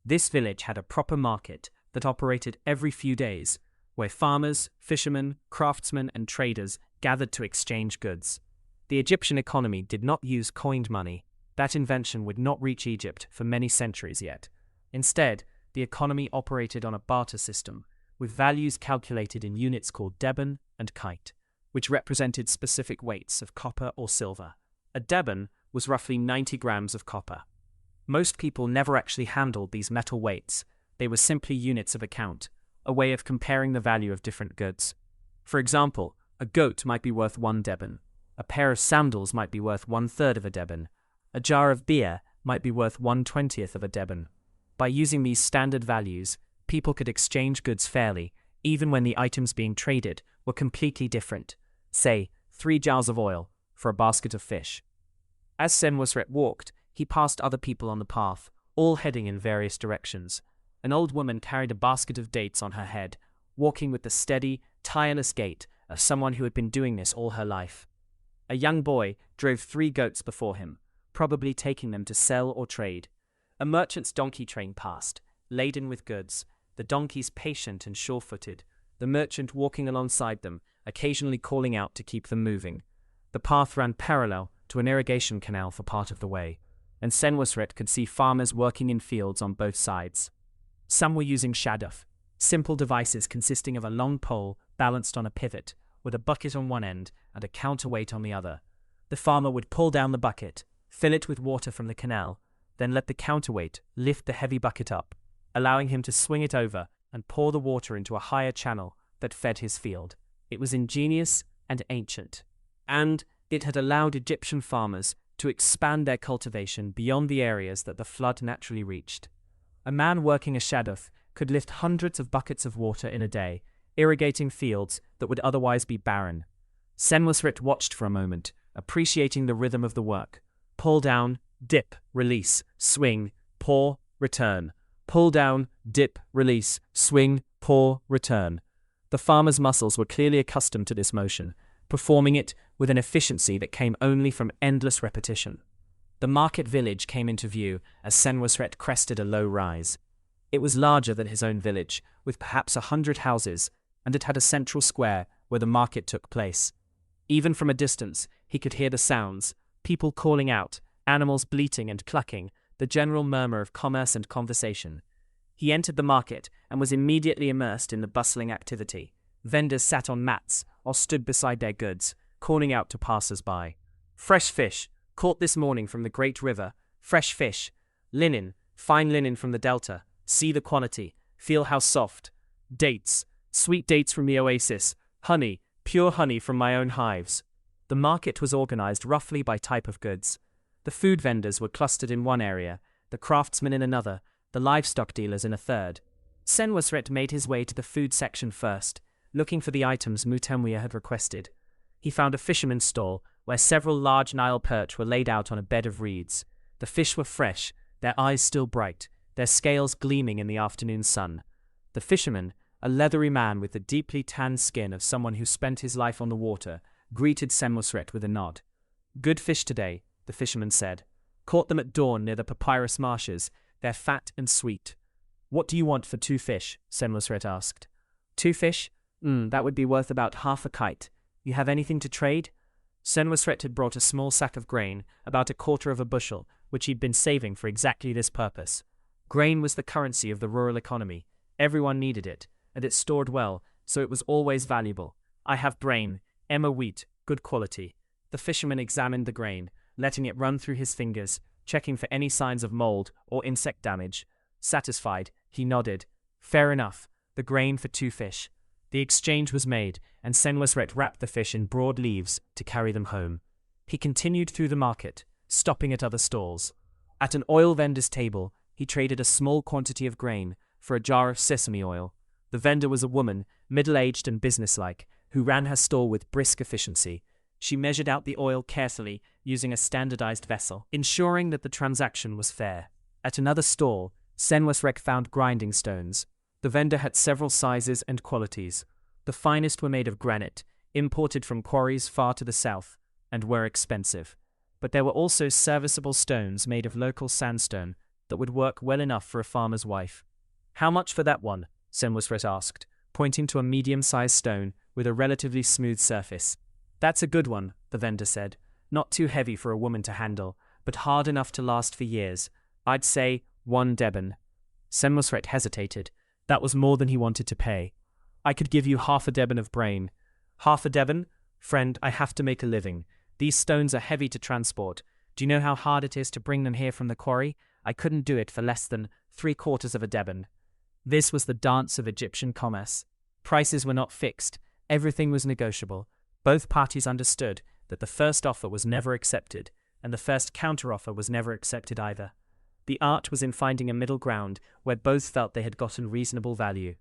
This village had a proper market that operated every few days, where farmers, fishermen, craftsmen, and traders gathered to exchange goods. The Egyptian economy did not use coined money. That invention would not reach Egypt for many centuries yet. Instead, the economy operated on a barter system, with values calculated in units called deben and kite, which represented specific weights of copper or silver. A deben was roughly 90 grams of copper. Most people never actually handled these metal weights. They were simply units of account, a way of comparing the value of different goods. For example, a goat might be worth 1 deben, a pair of sandals might be worth 1/3 of a deben, a jar of beer might be worth 1/20th of a deben. By using these standard values, people could exchange goods fairly, even when the items being traded were completely different. Say, 3 jars of oil for a basket of fish. As Senwesret walked, he passed other people on the path, all heading in various directions. An old woman carried a basket of dates on her head, walking with the steady, tireless gait of someone who had been doing this all her life. A young boy drove 3 goats before him, probably taking them to sell or trade. A merchant's donkey train passed, laden with goods, the donkeys patient and sure-footed, the merchant walking alongside them, occasionally calling out to keep them moving. The path ran parallel to an irrigation canal for part of the way, and Senwesret could see farmers working in fields on both sides. Some were using shaduf, simple devices consisting of a long pole balanced on a pivot, with a bucket on one end and a counterweight on the other. The farmer would pull down the bucket, fill it with water from the canal, then let the counterweight lift the heavy bucket up, allowing him to swing it over and pour the water into a higher channel that fed his field. It was ingenious and ancient, and it had allowed Egyptian farmers to expand their cultivation beyond the areas that the flood naturally reached. A man working a shaduf could lift hundreds of buckets of water in a day, irrigating fields that would otherwise be barren. Senwesret watched for a moment, appreciating the rhythm of the work. Pull down, dip, release, swing, pour, return. Pull down, dip, release, swing, pour, return. The farmer's muscles were clearly accustomed to this motion, performing it with an efficiency that came only from endless repetition. The market village came into view as Senwesret crested a low rise. It was larger than his own village, with perhaps 100 houses, and it had a central square where the market took place. Even from a distance, he could hear the sounds, people calling out, animals bleating and clucking, the general murmur of commerce and conversation. He entered the market and was immediately immersed in the bustling activity. Vendors sat on mats or stood beside their goods, calling out to passers-by. Fresh fish, caught this morning from the great river. Fresh fish. Linen, fine linen from the delta. See the quality. Feel how soft. Dates, sweet dates from the oasis. Honey, pure honey from my own hives. The market was organized roughly by type of goods. The food vendors were clustered in one area, the craftsmen in another, the livestock dealers in a third. Senwesret made his way to the food section first, looking for the items Mutemwia had requested. He found a fisherman's stall where several large Nile perch were laid out on a bed of reeds. The fish were fresh, their eyes still bright, their scales gleaming in the afternoon sun. The fisherman, a leathery man with the deeply tanned skin of someone who spent his life on the water, greeted Senwosret with a nod. "Good fish today," the fisherman said. "Caught them at dawn near the papyrus marshes. They're fat and sweet." "What do you want for 2 fish?" Senwosret asked. "2 fish? That would be worth about half a kite. You have anything to trade?" Senwosret had brought a small sack of grain, about a quarter of a bushel, which he'd been saving for exactly this purpose. Grain was the currency of the rural economy. Everyone needed it, and it stored well, so it was always valuable. "I have brain, Emma wheat, good quality." The fisherman examined the grain, letting it run through his fingers, checking for any signs of mold or insect damage. Satisfied, he nodded. "Fair enough, the grain for 2 fish." The exchange was made, and Senwosret wrapped the fish in broad leaves to carry them home. He continued through the market, stopping at other stalls. At an oil vendor's table, he traded a small quantity of grain for a jar of sesame oil. The vendor was a woman, middle-aged and businesslike, who ran her stall with brisk efficiency. She measured out the oil carefully using a standardized vessel, ensuring that the transaction was fair. At another stall, Senwosret found grinding stones. The vendor had several sizes and qualities. The finest were made of granite, imported from quarries far to the south, and were expensive. But there were also serviceable stones made of local sandstone that would work well enough for a farmer's wife. "How much for that one?" Senwosret asked, pointing to a medium-sized stone with a relatively smooth surface. "That's a good one," the vendor said. "Not too heavy for a woman to handle, but hard enough to last for years. I'd say 1 deben." Senwosret hesitated. That was more than he wanted to pay. "I could give you half a deben of brain." "Half a deben? Friend, I have to make a living. These stones are heavy to transport. Do you know how hard it is to bring them here from the quarry? I couldn't do it for less than 3/4 of a deben." This was the dance of Egyptian commerce. Prices were not fixed. Everything was negotiable. Both parties understood that the first offer was never accepted, and the first counteroffer was never accepted either. The art was in finding a middle ground where both felt they had gotten reasonable value.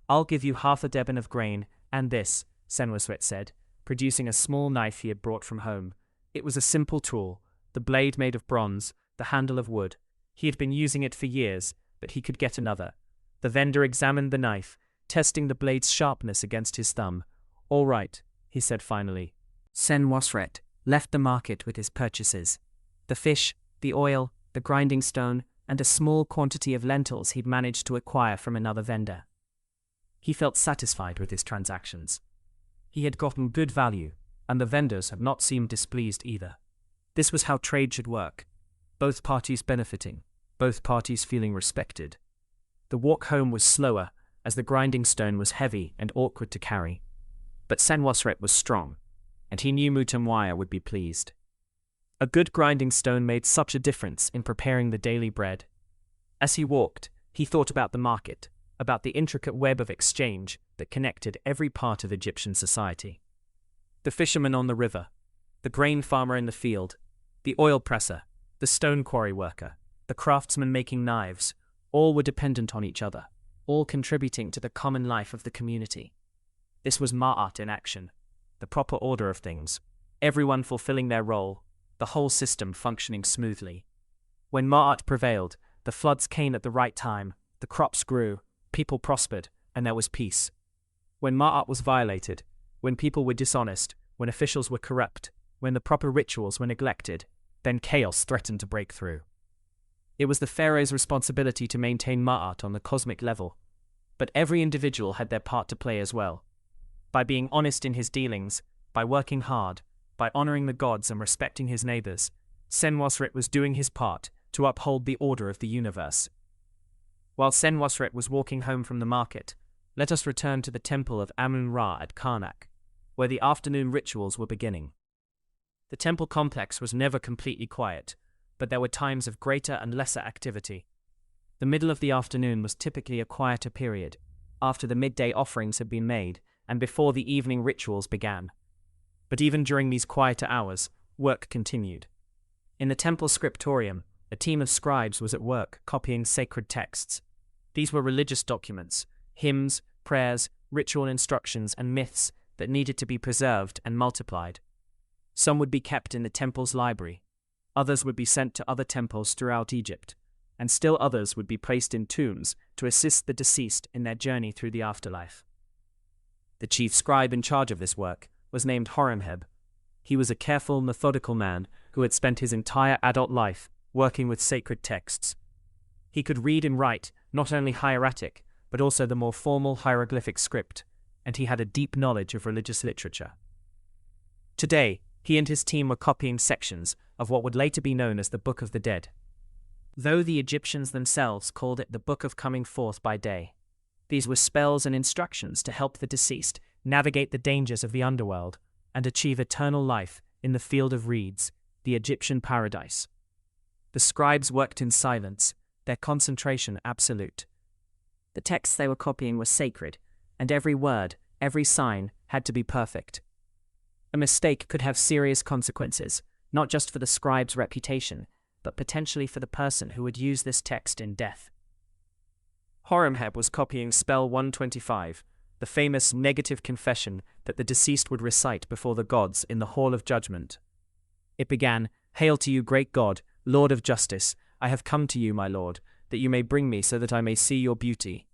"I'll give you half a deben of grain, and this," Senwosret said, producing a small knife he had brought from home. It was a simple tool, the blade made of bronze, the handle of wood. He had been using it for years, but he could get another. The vendor examined the knife, testing the blade's sharpness against his thumb. "All right," he said finally. Senwosret left the market with his purchases. The fish, the oil, the grinding stone, and a small quantity of lentils he'd managed to acquire from another vendor. He felt satisfied with his transactions. He had gotten good value, and the vendors had not seemed displeased either. This was how trade should work. Both parties benefiting, both parties feeling respected. The walk home was slower, as the grinding stone was heavy and awkward to carry. But Senwosret was strong, and he knew Mutemwia would be pleased. A good grinding stone made such a difference in preparing the daily bread. As he walked, he thought about the market, about the intricate web of exchange that connected every part of Egyptian society. The fisherman on the river, the grain farmer in the field, the oil presser, the stone quarry worker, the craftsman making knives, all were dependent on each other, all contributing to the common life of the community. This was Ma'at in action, the proper order of things, everyone fulfilling their role, the whole system functioning smoothly. When Ma'at prevailed, the floods came at the right time, the crops grew, people prospered, and there was peace. When Ma'at was violated, when people were dishonest, when officials were corrupt, when the proper rituals were neglected, then chaos threatened to break through. It was the pharaoh's responsibility to maintain Ma'at on the cosmic level, but every individual had their part to play as well. By being honest in his dealings, by working hard, by honoring the gods and respecting his neighbors, Senwosret was doing his part to uphold the order of the universe. While Senwosret was walking home from the market, let us return to the temple of Amun-Ra at Karnak, where the afternoon rituals were beginning. The temple complex was never completely quiet, but there were times of greater and lesser activity. The middle of the afternoon was typically a quieter period, after the midday offerings had been made and before the evening rituals began. But even during these quieter hours, work continued. In the temple scriptorium, a team of scribes was at work copying sacred texts. These were religious documents, hymns, prayers, ritual instructions, and myths that needed to be preserved and multiplied. Some would be kept in the temple's library, others would be sent to other temples throughout Egypt, and still others would be placed in tombs to assist the deceased in their journey through the afterlife. The chief scribe in charge of this work was named Horemheb. He was a careful, methodical man who had spent his entire adult life working with sacred texts. He could read and write not only hieratic, but also the more formal hieroglyphic script, and he had a deep knowledge of religious literature. Today, he and his team were copying sections of what would later be known as the Book of the Dead, though the Egyptians themselves called it the Book of Coming Forth by Day. These were spells and instructions to help the deceased navigate the dangers of the underworld and achieve eternal life in the field of reeds, the Egyptian paradise. The scribes worked in silence, their concentration absolute. The texts they were copying were sacred, and every word, every sign had to be perfect. A mistake could have serious consequences, not just for the scribe's reputation, but potentially for the person who would use this text in death. Horemheb was copying spell 125, the famous negative confession that the deceased would recite before the gods in the Hall of Judgment. It began, "Hail to you, great God, Lord of justice, I have come to you, my Lord, that you may bring me so that I may see your beauty."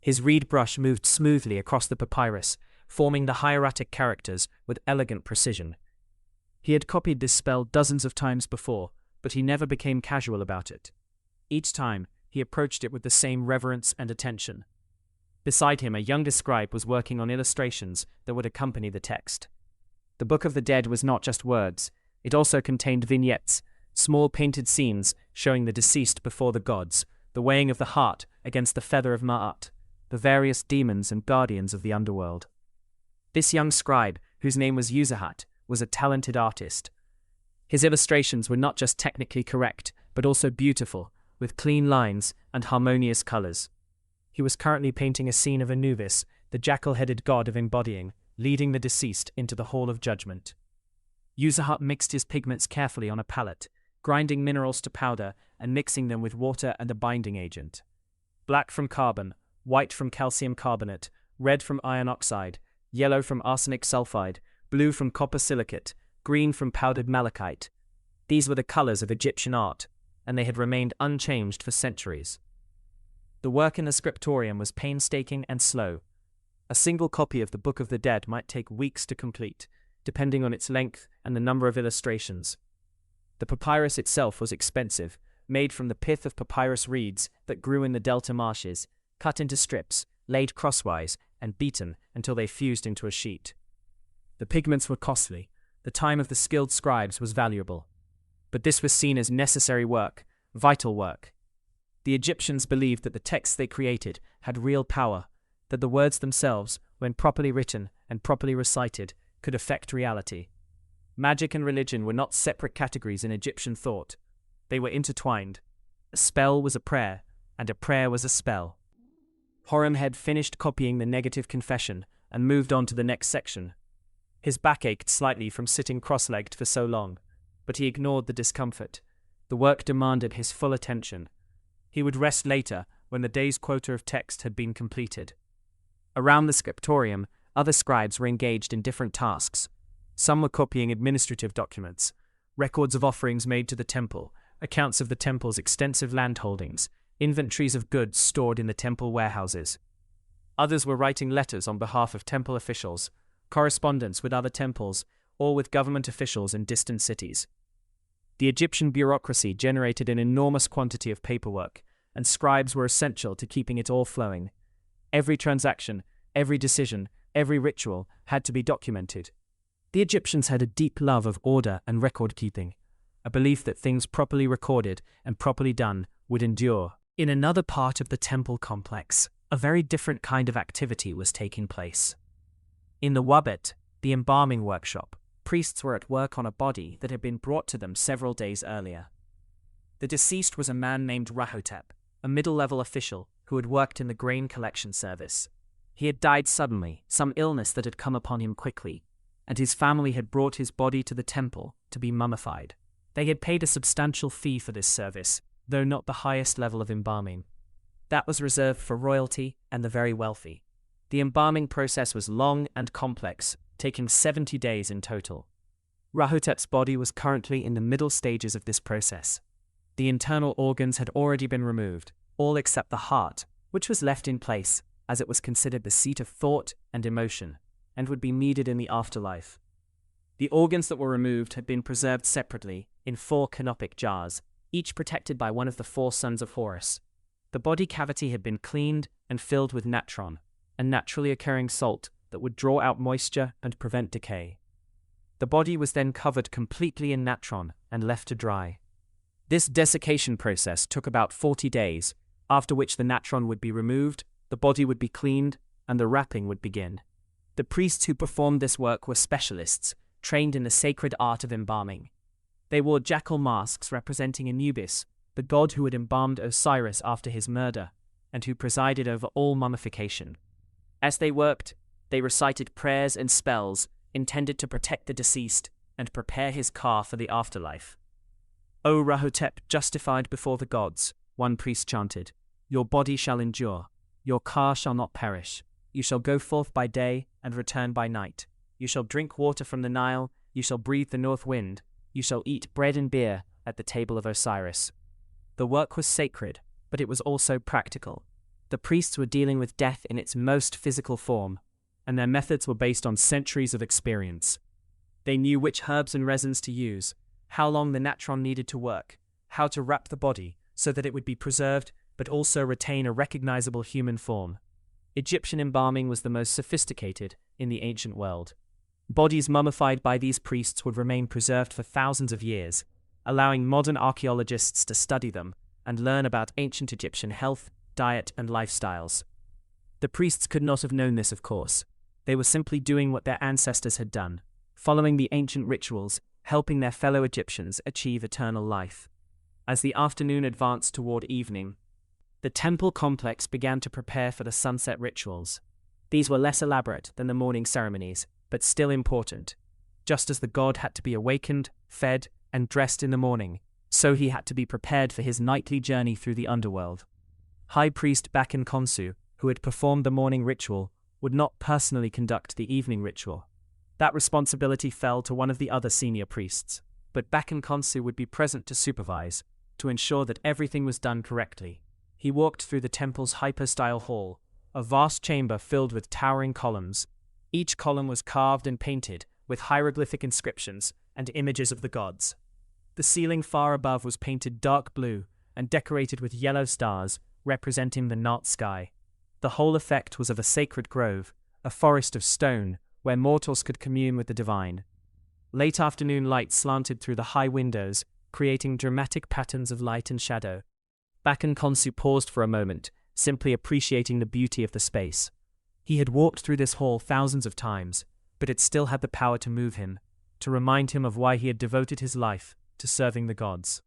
His reed brush moved smoothly across the papyrus, forming the hieratic characters with elegant precision. He had copied this spell dozens of times before, but he never became casual about it. Each time, he approached it with the same reverence and attention. Beside him, a younger scribe was working on illustrations that would accompany the text. The Book of the Dead was not just words, it also contained vignettes, small painted scenes showing the deceased before the gods, the weighing of the heart against the feather of Ma'at, the various demons and guardians of the underworld. This young scribe, whose name was Uzahat, was a talented artist. His illustrations were not just technically correct, but also beautiful, with clean lines and harmonious colors. He was currently painting a scene of Anubis, the jackal-headed god of embodying, leading the deceased into the Hall of Judgment. Uzahat mixed his pigments carefully on a palette, grinding minerals to powder and mixing them with water and a binding agent. Black from carbon, white from calcium carbonate, red from iron oxide, yellow from arsenic sulfide, blue from copper silicate, green from powdered malachite. These were the colors of Egyptian art, and they had remained unchanged for centuries. The work in the scriptorium was painstaking and slow. A single copy of the Book of the Dead might take weeks to complete, depending on its length and the number of illustrations. The papyrus itself was expensive, made from the pith of papyrus reeds that grew in the delta marshes, cut into strips, laid crosswise, and beaten until they fused into a sheet. The pigments were costly, the time of the skilled scribes was valuable. But this was seen as necessary work, vital work. The Egyptians believed that the texts they created had real power, that the words themselves, when properly written and properly recited, could affect reality. Magic and religion were not separate categories in Egyptian thought. They were intertwined. A spell was a prayer, and a prayer was a spell. Horemheb finished copying the negative confession and moved on to the next section. His back ached slightly from sitting cross-legged for so long, but he ignored the discomfort. The work demanded his full attention. He would rest later when the day's quota of text had been completed. Around the scriptorium, other scribes were engaged in different tasks. Some were copying administrative documents, records of offerings made to the temple, accounts of the temple's extensive landholdings, inventories of goods stored in the temple warehouses. Others were writing letters on behalf of temple officials, correspondence with other temples, or with government officials in distant cities. The Egyptian bureaucracy generated an enormous quantity of paperwork, and scribes were essential to keeping it all flowing. Every transaction, every decision, every ritual had to be documented. The Egyptians had a deep love of order and record-keeping, a belief that things properly recorded and properly done would endure. In another part of the temple complex, a very different kind of activity was taking place. In the Wabet, the embalming workshop, priests were at work on a body that had been brought to them several days earlier. The deceased was a man named Rahotep, a middle-level official who had worked in the grain collection service. He had died suddenly, some illness that had come upon him quickly, and his family had brought his body to the temple to be mummified. They had paid a substantial fee for this service, though not the highest level of embalming. That was reserved for royalty and the very wealthy. The embalming process was long and complex, taking 70 days in total. Rahotep's body was currently in the middle stages of this process. The internal organs had already been removed, all except the heart, which was left in place, as it was considered the seat of thought and emotion, and would be needed in the afterlife. The organs that were removed had been preserved separately, in 4 canopic jars, each protected by one of the 4 sons of Horus. The body cavity had been cleaned and filled with natron, a naturally occurring salt that would draw out moisture and prevent decay. The body was then covered completely in natron and left to dry. This desiccation process took about 40 days, after which the natron would be removed, the body would be cleaned, and the wrapping would begin. The priests who performed this work were specialists, trained in the sacred art of embalming. They wore jackal masks representing Anubis, the god who had embalmed Osiris after his murder, and who presided over all mummification. As they worked, they recited prayers and spells intended to protect the deceased and prepare his car for the afterlife. "O Rahotep, justified before the gods," one priest chanted, "your body shall endure, your car shall not perish. You shall go forth by day and return by night. You shall drink water from the Nile, you shall breathe the north wind, you shall eat bread and beer at the table of Osiris." The work was sacred, but it was also practical. The priests were dealing with death in its most physical form, and their methods were based on centuries of experience. They knew which herbs and resins to use, how long the natron needed to work, how to wrap the body so that it would be preserved but also retain a recognizable human form. Egyptian embalming was the most sophisticated in the ancient world. Bodies mummified by these priests would remain preserved for thousands of years, allowing modern archaeologists to study them and learn about ancient Egyptian health, diet, and lifestyles. The priests could not have known this, of course. They were simply doing what their ancestors had done, following the ancient rituals, helping their fellow Egyptians achieve eternal life. As the afternoon advanced toward evening, the temple complex began to prepare for the sunset rituals. These were less elaborate than the morning ceremonies, but still important. Just as the god had to be awakened, fed, and dressed in the morning, so he had to be prepared for his nightly journey through the underworld. High priest Bakan Khonsu, who had performed the morning ritual, would not personally conduct the evening ritual. That responsibility fell to one of the other senior priests, but Bakan Khonsu would be present to supervise, to ensure that everything was done correctly. He walked through the temple's hypostyle hall, a vast chamber filled with towering columns. Each column was carved and painted with hieroglyphic inscriptions and images of the gods. The ceiling far above was painted dark blue and decorated with yellow stars representing the night sky. The whole effect was of a sacred grove, a forest of stone, where mortals could commune with the divine. Late afternoon light slanted through the high windows, creating dramatic patterns of light and shadow. Bakan Khonsu paused for a moment, simply appreciating the beauty of the space. He had walked through this hall thousands of times, but it still had the power to move him, to remind him of why he had devoted his life to serving the gods.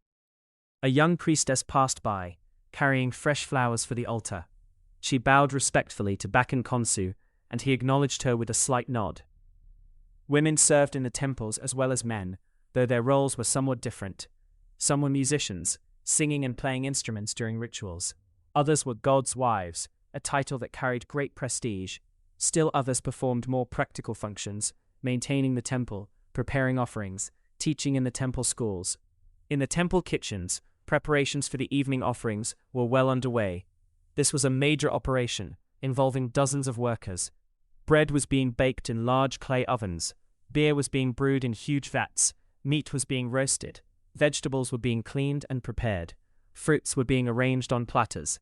A young priestess passed by, carrying fresh flowers for the altar. She bowed respectfully to Bakan Khonsu, and he acknowledged her with a slight nod. Women served in the temples as well as men, though their roles were somewhat different. Some were musicians, singing and playing instruments during rituals. Others were gods' wives, a title that carried great prestige. Still others performed more practical functions, maintaining the temple, preparing offerings, teaching in the temple schools. In the temple kitchens, preparations for the evening offerings were well underway. This was a major operation, involving dozens of workers. Bread was being baked in large clay ovens, beer was being brewed in huge vats, meat was being roasted, vegetables were being cleaned and prepared, fruits were being arranged on platters.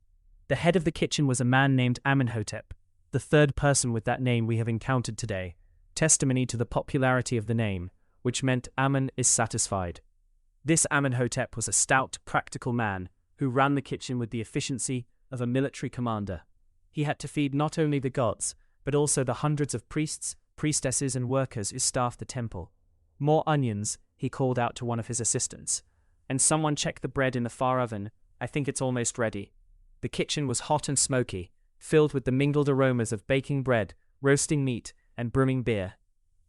The head of the kitchen was a man named Amenhotep, the third person with that name we have encountered today, testimony to the popularity of the name, which meant Amen is satisfied. This Amenhotep was a stout, practical man who ran the kitchen with the efficiency of a military commander. He had to feed not only the gods, but also the hundreds of priests, priestesses, and workers who staffed the temple. "More onions," he called out to one of his assistants. "And someone check the bread in the far oven, I think it's almost ready." The kitchen was hot and smoky, filled with the mingled aromas of baking bread, roasting meat, and brewing beer.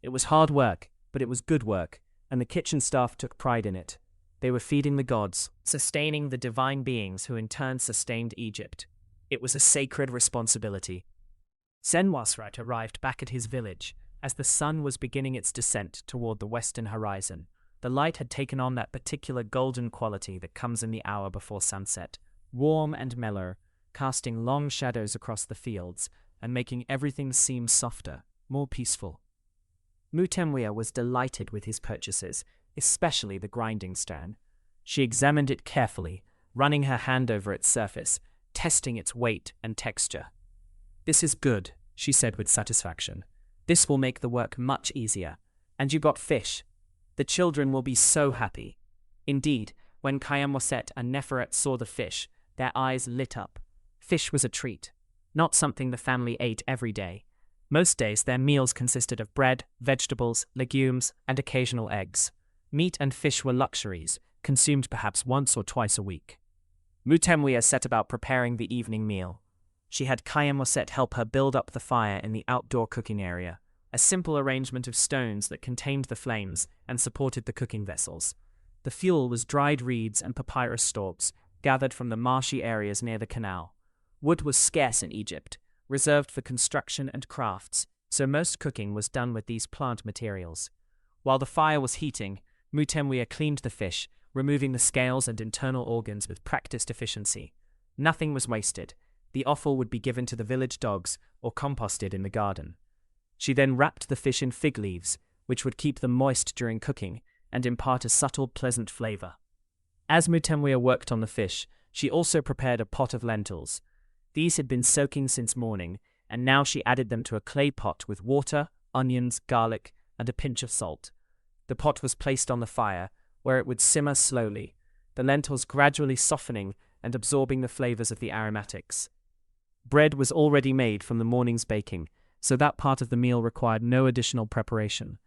It was hard work, but it was good work, and the kitchen staff took pride in it. They were feeding the gods, sustaining the divine beings who in turn sustained Egypt. It was a sacred responsibility. Senwasrat arrived back at his village as the sun was beginning its descent toward the western horizon. The light had taken on that particular golden quality that comes in the hour before sunset, warm and mellow, casting long shadows across the fields and making everything seem softer, more peaceful. Mutemwia was delighted with his purchases, especially the grinding stone. She examined it carefully, running her hand over its surface, testing its weight and texture. "This is good," she said with satisfaction. "This will make the work much easier. And you got fish. The children will be so happy." Indeed, when Kayamwaset and Neferet saw the fish, their eyes lit up. Fish was a treat, not something the family ate every day. Most days their meals consisted of bread, vegetables, legumes, and occasional eggs. Meat and fish were luxuries, consumed perhaps once or twice a week. Mutemwia set about preparing the evening meal. She had Kayamwaset help her build up the fire in the outdoor cooking area, a simple arrangement of stones that contained the flames and supported the cooking vessels. The fuel was dried reeds and papyrus stalks, gathered from the marshy areas near the canal. Wood was scarce in Egypt, reserved for construction and crafts, so most cooking was done with these plant materials. While the fire was heating, Mutemwia cleaned the fish, removing the scales and internal organs with practiced efficiency. Nothing was wasted. The offal would be given to the village dogs or composted in the garden. She then wrapped the fish in fig leaves, which would keep them moist during cooking and impart a subtle, pleasant flavor. As Mutemwia worked on the fish, she also prepared a pot of lentils. These had been soaking since morning, and now she added them to a clay pot with water, onions, garlic, and a pinch of salt. The pot was placed on the fire, where it would simmer slowly, the lentils gradually softening and absorbing the flavors of the aromatics. Bread was already made from the morning's baking, so that part of the meal required no additional preparation.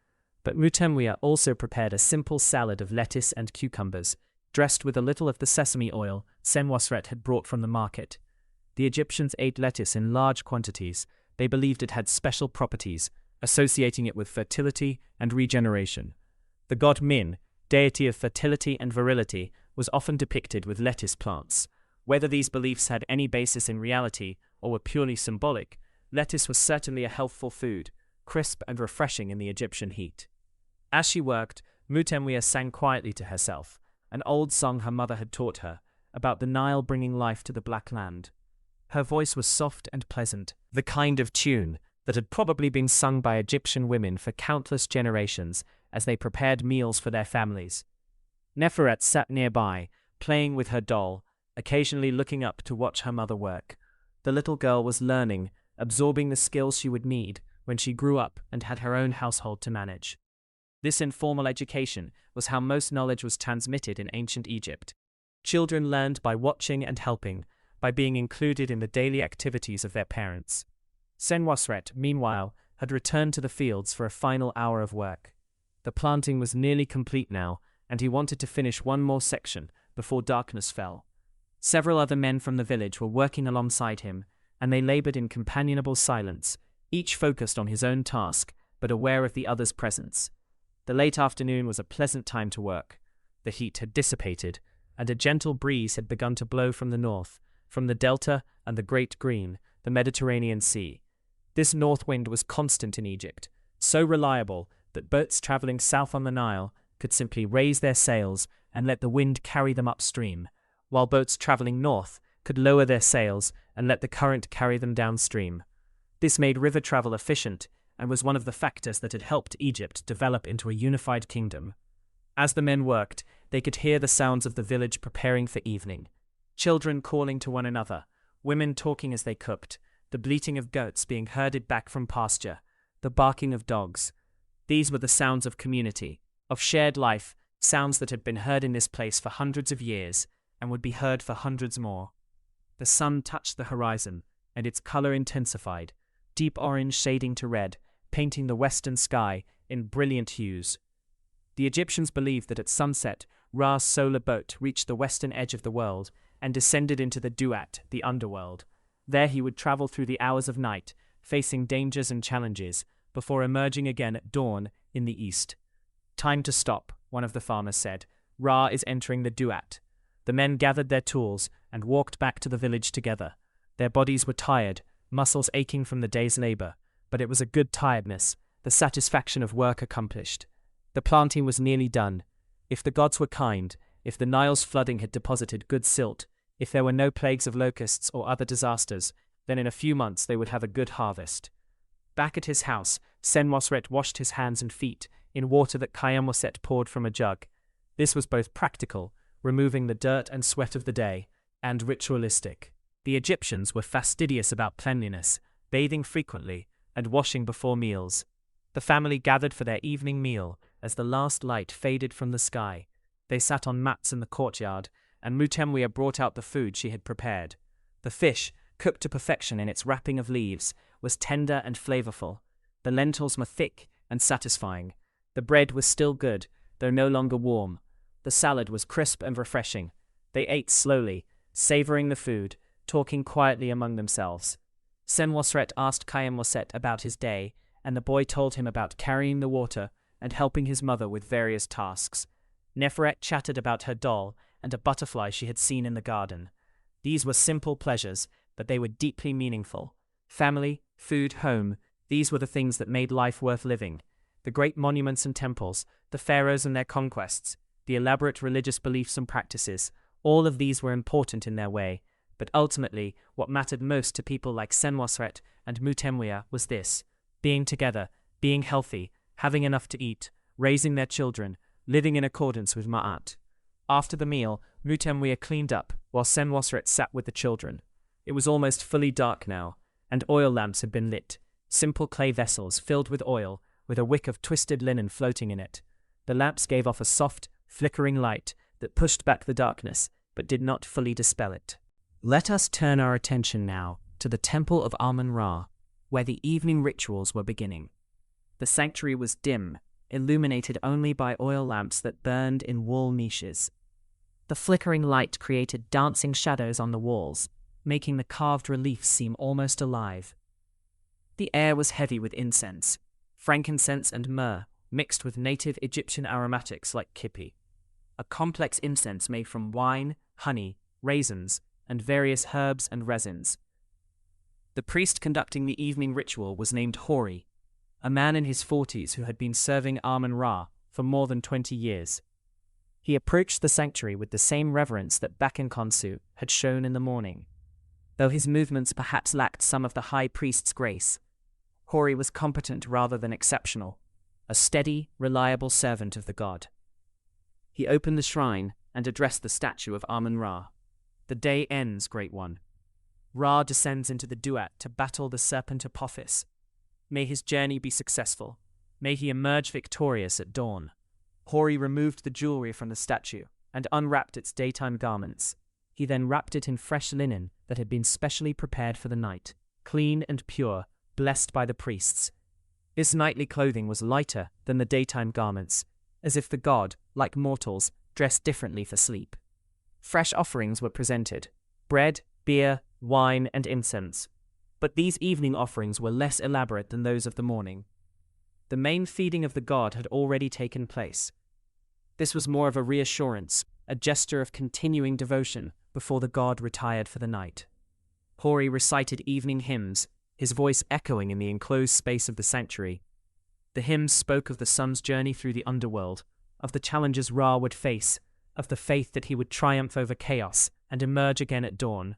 But Mutemwia also prepared a simple salad of lettuce and cucumbers, dressed with a little of the sesame oil Senwasret had brought from the market. The Egyptians ate lettuce in large quantities. They believed it had special properties, associating it with fertility and regeneration. The god Min, deity of fertility and virility, was often depicted with lettuce plants. Whether these beliefs had any basis in reality or were purely symbolic, lettuce was certainly a healthful food, crisp and refreshing in the Egyptian heat. As she worked, Mutemwia sang quietly to herself, an old song her mother had taught her, about the Nile bringing life to the Black Land. Her voice was soft and pleasant, the kind of tune that had probably been sung by Egyptian women for countless generations as they prepared meals for their families. Neferet sat nearby, playing with her doll, occasionally looking up to watch her mother work. The little girl was learning, absorbing the skills she would need when she grew up and had her own household to manage. This informal education was how most knowledge was transmitted in ancient Egypt. Children learned by watching and helping, by being included in the daily activities of their parents. Senwasret, meanwhile, had returned to the fields for a final hour of work. The planting was nearly complete now, and he wanted to finish one more section before darkness fell. Several other men from the village were working alongside him, and they labored in companionable silence, each focused on his own task, but aware of the other's presence. The late afternoon was a pleasant time to work. The heat had dissipated, and a gentle breeze had begun to blow from the north, from the delta and the Great Green, the Mediterranean Sea. This north wind was constant in Egypt, so reliable that boats traveling south on the Nile could simply raise their sails and let the wind carry them upstream, while boats traveling north could lower their sails and let the current carry them downstream. This made river travel efficient and was one of the factors that had helped Egypt develop into a unified kingdom. As the men worked, they could hear the sounds of the village preparing for evening. Children calling to one another, women talking as they cooked, the bleating of goats being herded back from pasture, the barking of dogs. These were the sounds of community, of shared life, sounds that had been heard in this place for hundreds of years and would be heard for hundreds more. The sun touched the horizon, and its color intensified, deep orange shading to red, painting the western sky in brilliant hues. The Egyptians believed that at sunset, Ra's solar boat reached the western edge of the world and descended into the Duat, the underworld. There he would travel through the hours of night, facing dangers and challenges, before emerging again at dawn in the east. "Time to stop," one of the farmers said. "Ra is entering the Duat." The men gathered their tools and walked back to the village together. Their bodies were tired, muscles aching from the day's labor, but it was a good tiredness, the satisfaction of work accomplished. The planting was nearly done. If the gods were kind, if the Nile's flooding had deposited good silt, if there were no plagues of locusts or other disasters, then in a few months they would have a good harvest. Back at his house, Senwosret washed his hands and feet in water that Kayamwaset poured from a jug. This was both practical, removing the dirt and sweat of the day, and ritualistic. The Egyptians were fastidious about cleanliness, bathing frequently, and washing before meals. The family gathered for their evening meal as the last light faded from the sky. They sat on mats in the courtyard, and Mutemwia brought out the food she had prepared. The fish, cooked to perfection in its wrapping of leaves, was tender and flavorful. The lentils were thick and satisfying. The bread was still good, though no longer warm. The salad was crisp and refreshing. They ate slowly, savoring the food, talking quietly among themselves. Senwosret asked Kayamwaset about his day, and the boy told him about carrying the water and helping his mother with various tasks. Neferet chatted about her doll and a butterfly she had seen in the garden. These were simple pleasures, but they were deeply meaningful. Family, food, home, these were the things that made life worth living. The great monuments and temples, the pharaohs and their conquests, the elaborate religious beliefs and practices, all of these were important in their way, but ultimately what mattered most to people like Senwosret and Mutemwia was this: being together, being healthy, having enough to eat, raising their children, living in accordance with Ma'at. After the meal, Mutemwia cleaned up, while Senwosret sat with the children. It was almost fully dark now, and oil lamps had been lit, simple clay vessels filled with oil, with a wick of twisted linen floating in it. The lamps gave off a soft, flickering light that pushed back the darkness, but did not fully dispel it. Let us turn our attention now to the temple of Amun-Ra, where the evening rituals were beginning. The sanctuary was dim, illuminated only by oil lamps that burned in wall niches. The flickering light created dancing shadows on the walls, making the carved reliefs seem almost alive. The air was heavy with incense, frankincense and myrrh, mixed with native Egyptian aromatics like kipi, a complex incense made from wine, honey, raisins, and various herbs and resins. The priest conducting the evening ritual was named Hori, a man in his 40s who had been serving Amun-Ra for more than 20 years. He approached the sanctuary with the same reverence that Bakenkonsu had shown in the morning. Though his movements perhaps lacked some of the high priest's grace, Hori was competent rather than exceptional, a steady, reliable servant of the god. He opened the shrine and addressed the statue of Amun-Ra. The day ends, Great One. Ra descends into the Duat to battle the serpent Apophis. May his journey be successful. May he emerge victorious at dawn. Hori removed the jewelry from the statue and unwrapped its daytime garments. He then wrapped it in fresh linen that had been specially prepared for the night, clean and pure, blessed by the priests. This nightly clothing was lighter than the daytime garments, as if the god, like mortals, dressed differently for sleep. Fresh offerings were presented: bread, beer, wine, and incense. But these evening offerings were less elaborate than those of the morning. The main feeding of the god had already taken place. This was more of a reassurance, a gesture of continuing devotion before the god retired for the night. Hori recited evening hymns, his voice echoing in the enclosed space of the sanctuary. The hymns spoke of the sun's journey through the underworld, of the challenges Ra would face, of the faith that he would triumph over chaos and emerge again at dawn.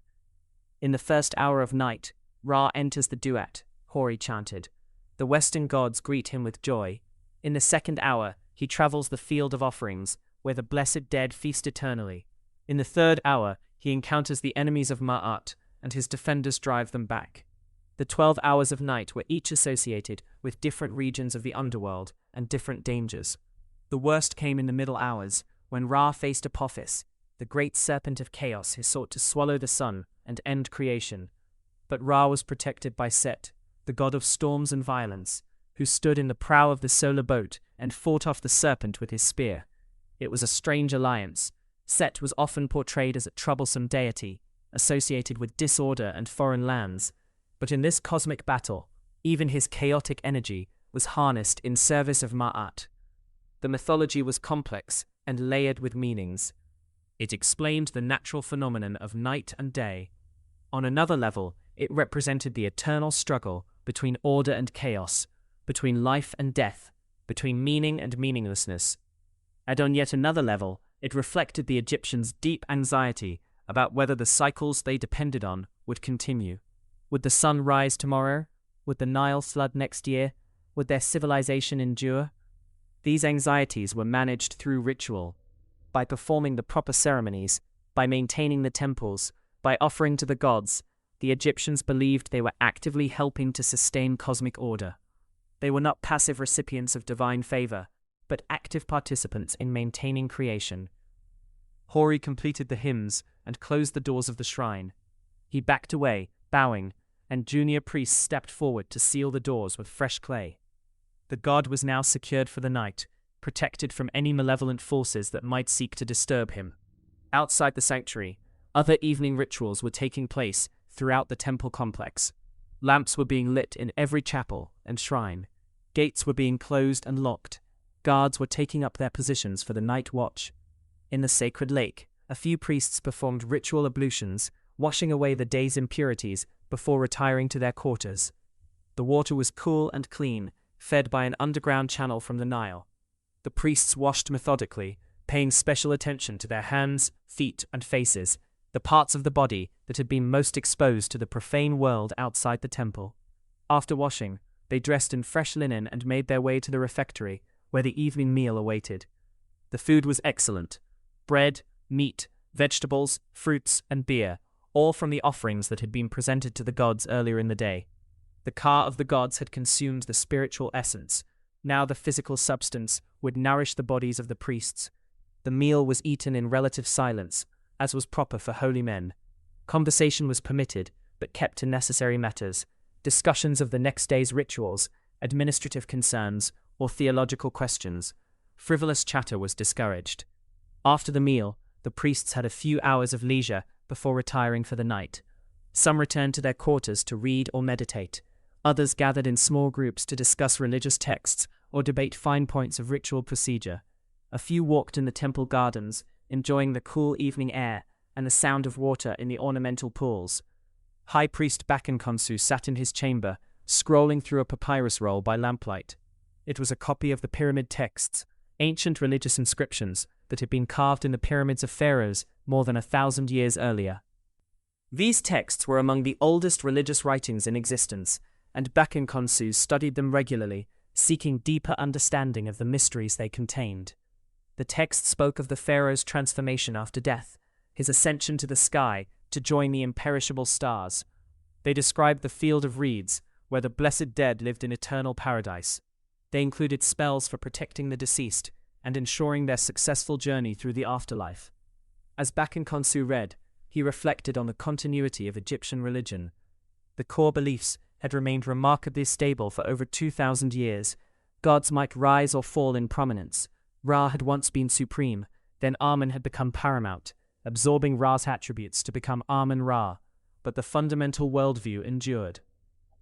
In the first hour of night, Ra enters the Duat, Hori chanted. The western gods greet him with joy. In the second hour, he travels the field of offerings, where the blessed dead feast eternally. In the third hour, he encounters the enemies of Ma'at, and his defenders drive them back. The 12 hours of night were each associated with different regions of the underworld and different dangers. The worst came in the middle hours, when Ra faced Apophis, the great serpent of chaos who sought to swallow the sun and end creation. But Ra was protected by Set, the god of storms and violence, who stood in the prow of the solar boat and fought off the serpent with his spear. It was a strange alliance. Set was often portrayed as a troublesome deity, associated with disorder and foreign lands, but in this cosmic battle, even his chaotic energy was harnessed in service of Ma'at. The mythology was complex and layered with meanings. It explained the natural phenomenon of night and day. On another level, It represented the eternal struggle between order and chaos, between life and death, between meaning and meaninglessness. And on yet another level, it reflected the Egyptians' deep anxiety about whether the cycles they depended on would continue. Would the sun rise tomorrow? Would the Nile flood next year? Would their civilization endure? These anxieties were managed through ritual, by performing the proper ceremonies, by maintaining the temples, by offering to the gods. The Egyptians believed they were actively helping to sustain cosmic order. They were not passive recipients of divine favor, but active participants in maintaining creation. Hori completed the hymns and closed the doors of the shrine. He backed away, bowing, and junior priests stepped forward to seal the doors with fresh clay. The god was now secured for the night, protected from any malevolent forces that might seek to disturb him. Outside the sanctuary, other evening rituals were taking place throughout the temple complex. Lamps were being lit in every chapel and shrine. Gates were being closed and locked. Guards were taking up their positions for the night watch. In the sacred lake, a few priests performed ritual ablutions, washing away the day's impurities before retiring to their quarters. The water was cool and clean, fed by an underground channel from the Nile. The priests washed methodically, paying special attention to their hands, feet, and faces, the parts of the body that had been most exposed to the profane world outside the temple. After washing, they dressed in fresh linen and made their way to the refectory, where the evening meal awaited. The food was excellent: bread, meat, vegetables, fruits, and beer, all from the offerings that had been presented to the gods earlier in the day. The ka of the gods had consumed the spiritual essence. Now the physical substance would nourish the bodies of the priests. The meal was eaten in relative silence, as was proper for holy men. Conversation was permitted, but kept to necessary matters: discussions of the next day's rituals, administrative concerns, or theological questions. Frivolous chatter was discouraged. After the meal, the priests had a few hours of leisure before retiring for the night. Some returned to their quarters to read or meditate. Others gathered in small groups to discuss religious texts or debate fine points of ritual procedure. A few walked in the temple gardens, enjoying the cool evening air and the sound of water in the ornamental pools. High Priest Bakenkonsu sat in his chamber, scrolling through a papyrus roll by lamplight. It was a copy of the pyramid texts, ancient religious inscriptions that had been carved in the pyramids of pharaohs more than 1,000 years earlier. These texts were among the oldest religious writings in existence, and Bakenkonsu studied them regularly, seeking deeper understanding of the mysteries they contained. The text spoke of the pharaoh's transformation after death, his ascension to the sky to join the imperishable stars. They described the field of reeds, where the blessed dead lived in eternal paradise. They included spells for protecting the deceased and ensuring their successful journey through the afterlife. As Bakenkonsu read, he reflected on the continuity of Egyptian religion. The core beliefs had remained remarkably stable for over 2,000 years. Gods might rise or fall in prominence. Ra had once been supreme, then Amun had become paramount, absorbing Ra's attributes to become Amun-Ra, but the fundamental worldview endured.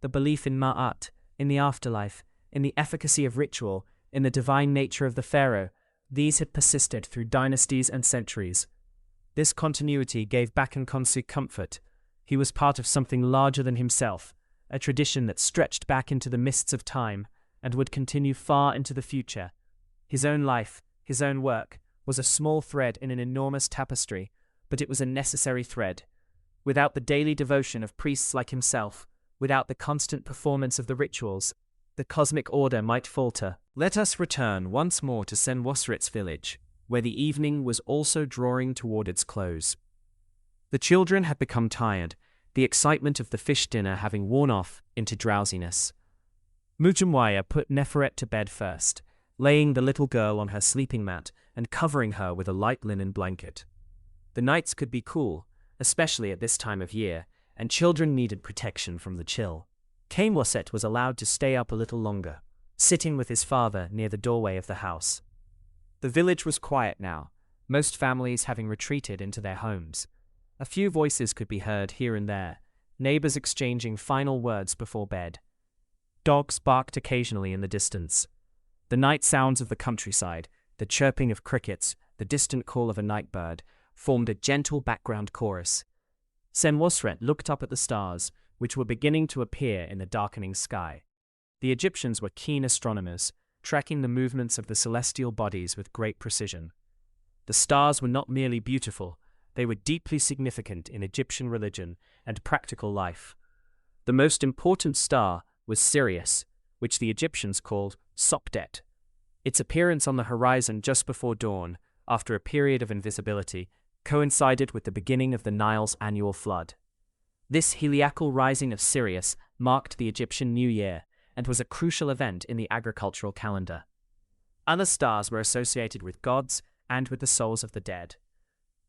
The belief in Ma'at, in the afterlife, in the efficacy of ritual, in the divine nature of the pharaoh, these had persisted through dynasties and centuries. This continuity gave Bakenkonsu comfort. He was part of something larger than himself, a tradition that stretched back into the mists of time and would continue far into the future. His own life, his own work, was a small thread in an enormous tapestry, but it was a necessary thread. Without the daily devotion of priests like himself, without the constant performance of the rituals, the cosmic order might falter. Let us return once more to Senwosret's village, where the evening was also drawing toward its close. The children had become tired, the excitement of the fish dinner having worn off into drowsiness. Mujamwaya put Neferet to bed first, laying the little girl on her sleeping mat and covering her with a light linen blanket. The nights could be cool, especially at this time of year, and children needed protection from the chill. Senwoset was allowed to stay up a little longer, sitting with his father near the doorway of the house. The village was quiet now, most families having retreated into their homes. A few voices could be heard here and there, neighbors exchanging final words before bed. Dogs barked occasionally in the distance. The night sounds of the countryside, the chirping of crickets, the distant call of a night bird, formed a gentle background chorus. Senwosret looked up at the stars, which were beginning to appear in the darkening sky. The Egyptians were keen astronomers, tracking the movements of the celestial bodies with great precision. The stars were not merely beautiful, they were deeply significant in Egyptian religion and practical life. The most important star was Sirius, which the Egyptians called Sopdet. Its appearance on the horizon just before dawn, after a period of invisibility, coincided with the beginning of the Nile's annual flood. This heliacal rising of Sirius marked the Egyptian New Year and was a crucial event in the agricultural calendar. Other stars were associated with gods and with the souls of the dead.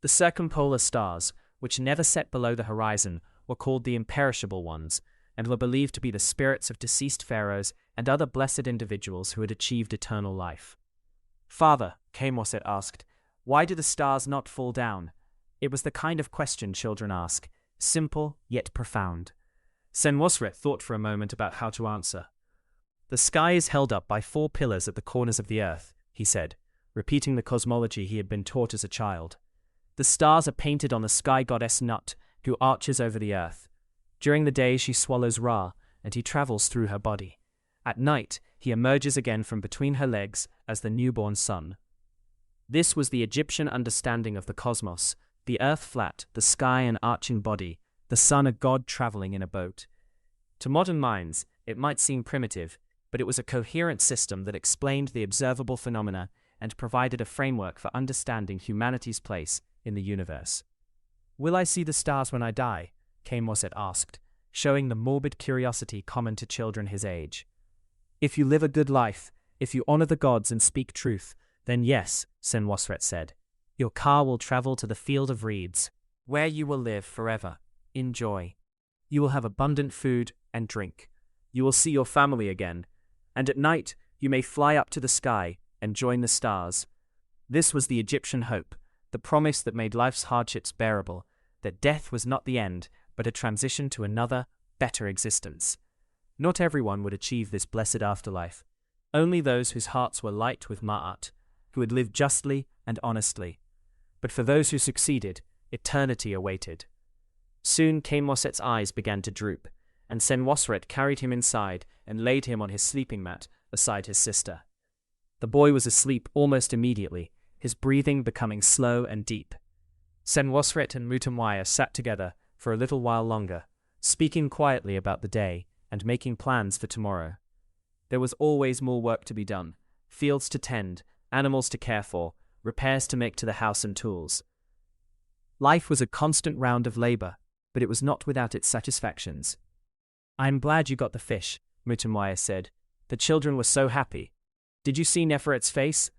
The circumpolar stars, which never set below the horizon, were called the imperishable ones, and were believed to be the spirits of deceased pharaohs and other blessed individuals who had achieved eternal life. "Father," Kamorset asked, "why do the stars not fall down?" It was the kind of question children ask, simple yet profound. Senwosret thought for a moment about how to answer. "The sky is held up by 4 pillars at the corners of the earth," he said, repeating the cosmology he had been taught as a child. "The stars are painted on the sky goddess Nut, who arches over the earth. During the day she swallows Ra, and he travels through her body. At night, he emerges again from between her legs as the newborn sun." This was the Egyptian understanding of the cosmos, the earth flat, the sky an arching body, the sun a god traveling in a boat. To modern minds, it might seem primitive, but it was a coherent system that explained the observable phenomena and provided a framework for understanding humanity's place in the universe. "Will I see the stars when I die?" Kamorset asked, showing the morbid curiosity common to children his age. "If you live a good life, if you honor the gods and speak truth, then yes," Senwosret said. "Your car will travel to the field of reeds, where you will live forever, in joy. You will have abundant food and drink. You will see your family again, and at night you may fly up to the sky and join the stars." This was the Egyptian hope, the promise that made life's hardships bearable, that death was not the end, but a transition to another, better existence. Not everyone would achieve this blessed afterlife. Only those whose hearts were light with Ma'at, who had lived justly and honestly. But for those who succeeded, eternity awaited. Soon Kamorset's eyes began to droop, and Senwosret carried him inside and laid him on his sleeping mat beside his sister. The boy was asleep almost immediately, his breathing becoming slow and deep. Senwosret and Mutamwaya sat together for a little while longer, speaking quietly about the day and making plans for tomorrow. There was always more work to be done, fields to tend, animals to care for, repairs to make to the house and tools. Life was a constant round of labor, but it was not without its satisfactions. "I am glad you got the fish," Mutamwaya said. "The children were so happy. Did you see Neferet's face?"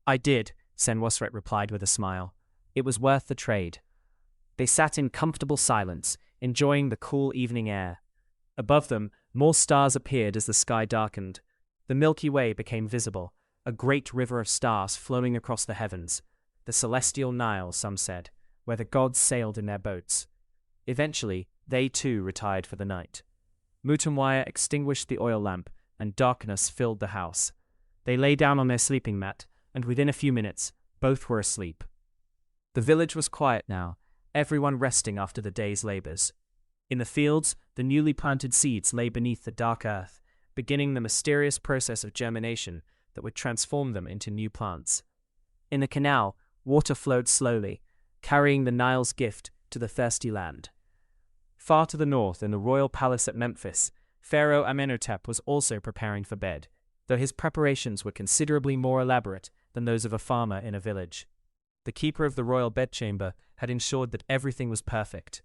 "I did," Senwosret replied with a smile. "It was worth the trade." They sat in comfortable silence, enjoying the cool evening air. Above them, more stars appeared as the sky darkened. The Milky Way became visible, a great river of stars flowing across the heavens. The celestial Nile, some said, where the gods sailed in their boats. Eventually, they too retired for the night. Mutamwaya extinguished the oil lamp, and darkness filled the house. They lay down on their sleeping mat, and within a few minutes, both were asleep. The village was quiet now, everyone resting after the day's labors. In the fields, the newly planted seeds lay beneath the dark earth, beginning the mysterious process of germination that would transform them into new plants. In the canal, water flowed slowly, carrying the Nile's gift to the thirsty land. Far to the north, in the royal palace at Memphis, Pharaoh Amenhotep was also preparing for bed, though his preparations were considerably more elaborate than those of a farmer in a village. The keeper of the royal bedchamber had ensured that everything was perfect.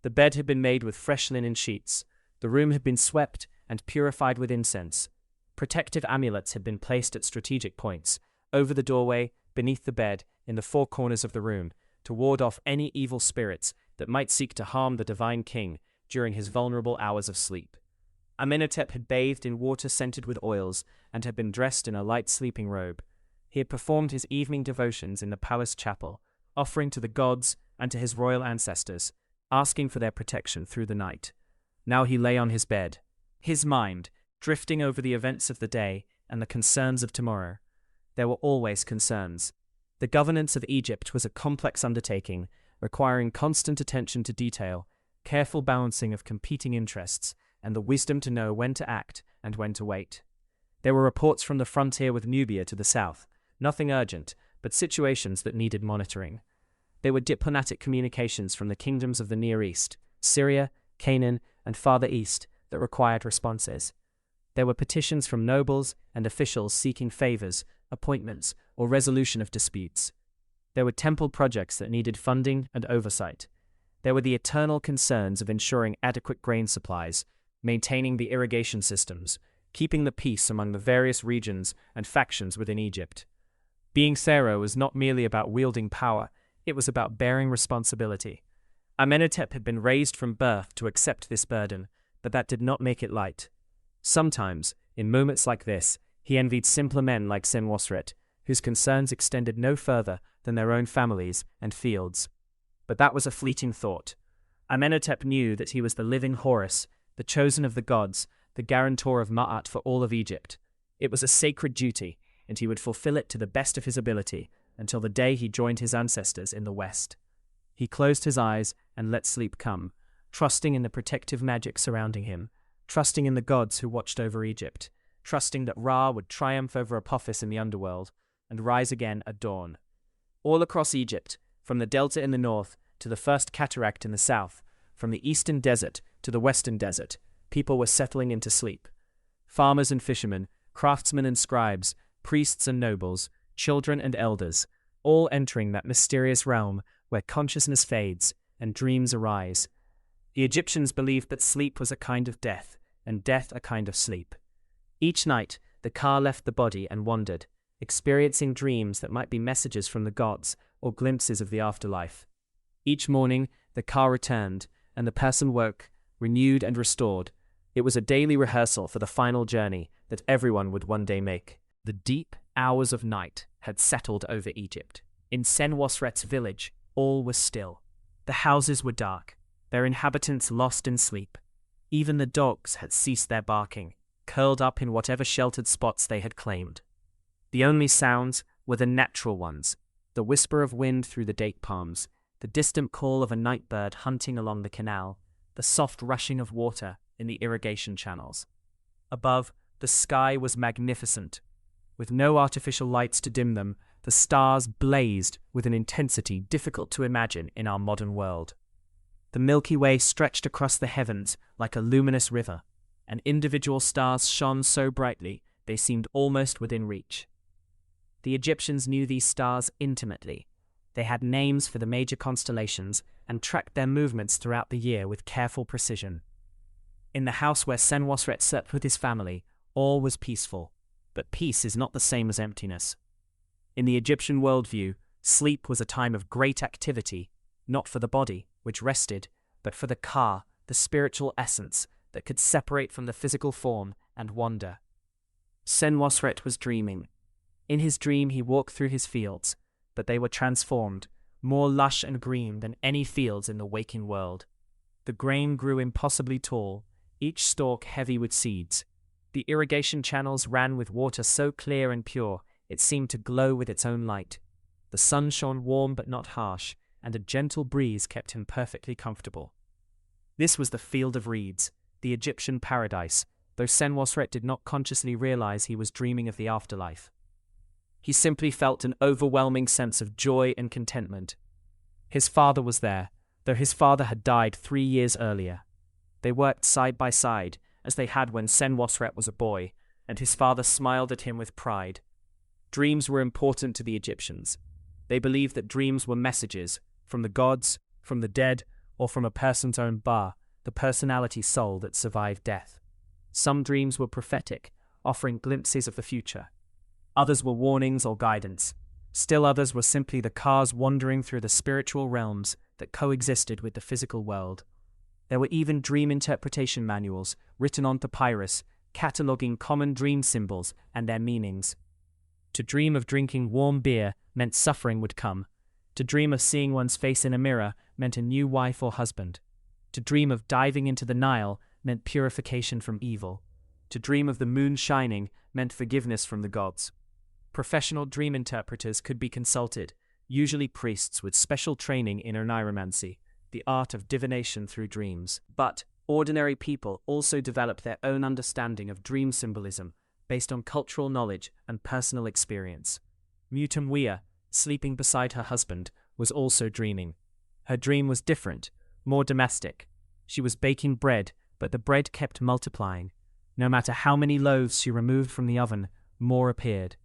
The bed had been made with fresh linen sheets, the room had been swept and purified with incense. Protective amulets had been placed at strategic points, over the doorway, beneath the bed, in the 4 corners of the room, to ward off any evil spirits that might seek to harm the divine king during his vulnerable hours of sleep. Amenhotep had bathed in water scented with oils and had been dressed in a light sleeping robe. He had performed his evening devotions in the palace chapel, offering to the gods and to his royal ancestors, asking for their protection through the night. Now he lay on his bed, his mind drifting over the events of the day and the concerns of tomorrow. There were always concerns. The governance of Egypt was a complex undertaking, requiring constant attention to detail, careful balancing of competing interests, and the wisdom to know when to act and when to wait. There were reports from the frontier with Nubia to the south, nothing urgent, but situations that needed monitoring. There were diplomatic communications from the kingdoms of the Near East, Syria, Canaan, and farther east that required responses. There were petitions from nobles and officials seeking favors, appointments, or resolution of disputes. There were temple projects that needed funding and oversight. There were the eternal concerns of ensuring adequate grain supplies, maintaining the irrigation systems, keeping the peace among the various regions and factions within Egypt. Being pharaoh was not merely about wielding power, it was about bearing responsibility. Amenhotep had been raised from birth to accept this burden, but that did not make it light. Sometimes, in moments like this, he envied simpler men like Senwosret, whose concerns extended no further than their own families and fields. But that was a fleeting thought. Amenhotep knew that he was the living Horus, the chosen of the gods, the guarantor of Ma'at for all of Egypt. It was a sacred duty, and he would fulfill it to the best of his ability until the day he joined his ancestors in the west. He closed his eyes and let sleep come, trusting in the protective magic surrounding him, trusting in the gods who watched over Egypt, trusting that Ra would triumph over Apophis in the underworld and rise again at dawn. All across Egypt, from the delta in the north to the first cataract in the south, from the eastern desert to the western desert, people were settling into sleep. Farmers and fishermen, craftsmen and scribes, priests and nobles, children and elders, all entering that mysterious realm where consciousness fades and dreams arise. The Egyptians believed that sleep was a kind of death, and death a kind of sleep. Each night, the Ka left the body and wandered, experiencing dreams that might be messages from the gods or glimpses of the afterlife. Each morning, the Ka returned, and the person woke, renewed and restored. It was a daily rehearsal for the final journey that everyone would one day make. The deep hours of night had settled over Egypt. In Senwosret's village, all was still. The houses were dark, their inhabitants lost in sleep. Even the dogs had ceased their barking, curled up in whatever sheltered spots they had claimed. The only sounds were the natural ones, the whisper of wind through the date palms, the distant call of a night bird hunting along the canal, the soft rushing of water in the irrigation channels. Above, the sky was magnificent. With no artificial lights to dim them, the stars blazed with an intensity difficult to imagine in our modern world. The Milky Way stretched across the heavens like a luminous river, and individual stars shone so brightly they seemed almost within reach. The Egyptians knew these stars intimately. They had names for the major constellations and tracked their movements throughout the year with careful precision. In the house where Senwosret slept with his family, all was peaceful, but peace is not the same as emptiness. In the Egyptian worldview, sleep was a time of great activity, not for the body, which rested, but for the Ka, the spiritual essence that could separate from the physical form and wander. Senwosret was dreaming. In his dream he walked through his fields, but they were transformed, more lush and green than any fields in the waking world. The grain grew impossibly tall, each stalk heavy with seeds. The irrigation channels ran with water so clear and pure, it seemed to glow with its own light. The sun shone warm but not harsh, and a gentle breeze kept him perfectly comfortable. This was the Field of Reeds, the Egyptian paradise, though Senwosret did not consciously realize he was dreaming of the afterlife. He simply felt an overwhelming sense of joy and contentment. His father was there, though his father had died 3 years earlier. They worked side by side, as they had when Senwosret was a boy, and his father smiled at him with pride. Dreams were important to the Egyptians. They believed that dreams were messages, from the gods, from the dead, or from a person's own Ba, the personality soul that survived death. Some dreams were prophetic, offering glimpses of the future. Others were warnings or guidance. Still others were simply the Ka's wandering through the spiritual realms that coexisted with the physical world. There were even dream interpretation manuals written on papyrus, cataloguing common dream symbols and their meanings. To dream of drinking warm beer meant suffering would come. To dream of seeing one's face in a mirror meant a new wife or husband. To dream of diving into the Nile meant purification from evil. To dream of the moon shining meant forgiveness from the gods. Professional dream interpreters could be consulted, usually priests with special training in oneiromancy, the art of divination through dreams. But ordinary people also developed their own understanding of dream symbolism based on cultural knowledge and personal experience. Mutamwia, sleeping beside her husband, was also dreaming. Her dream was different, more domestic. She was baking bread, but the bread kept multiplying. No matter how many loaves she removed from the oven, more appeared.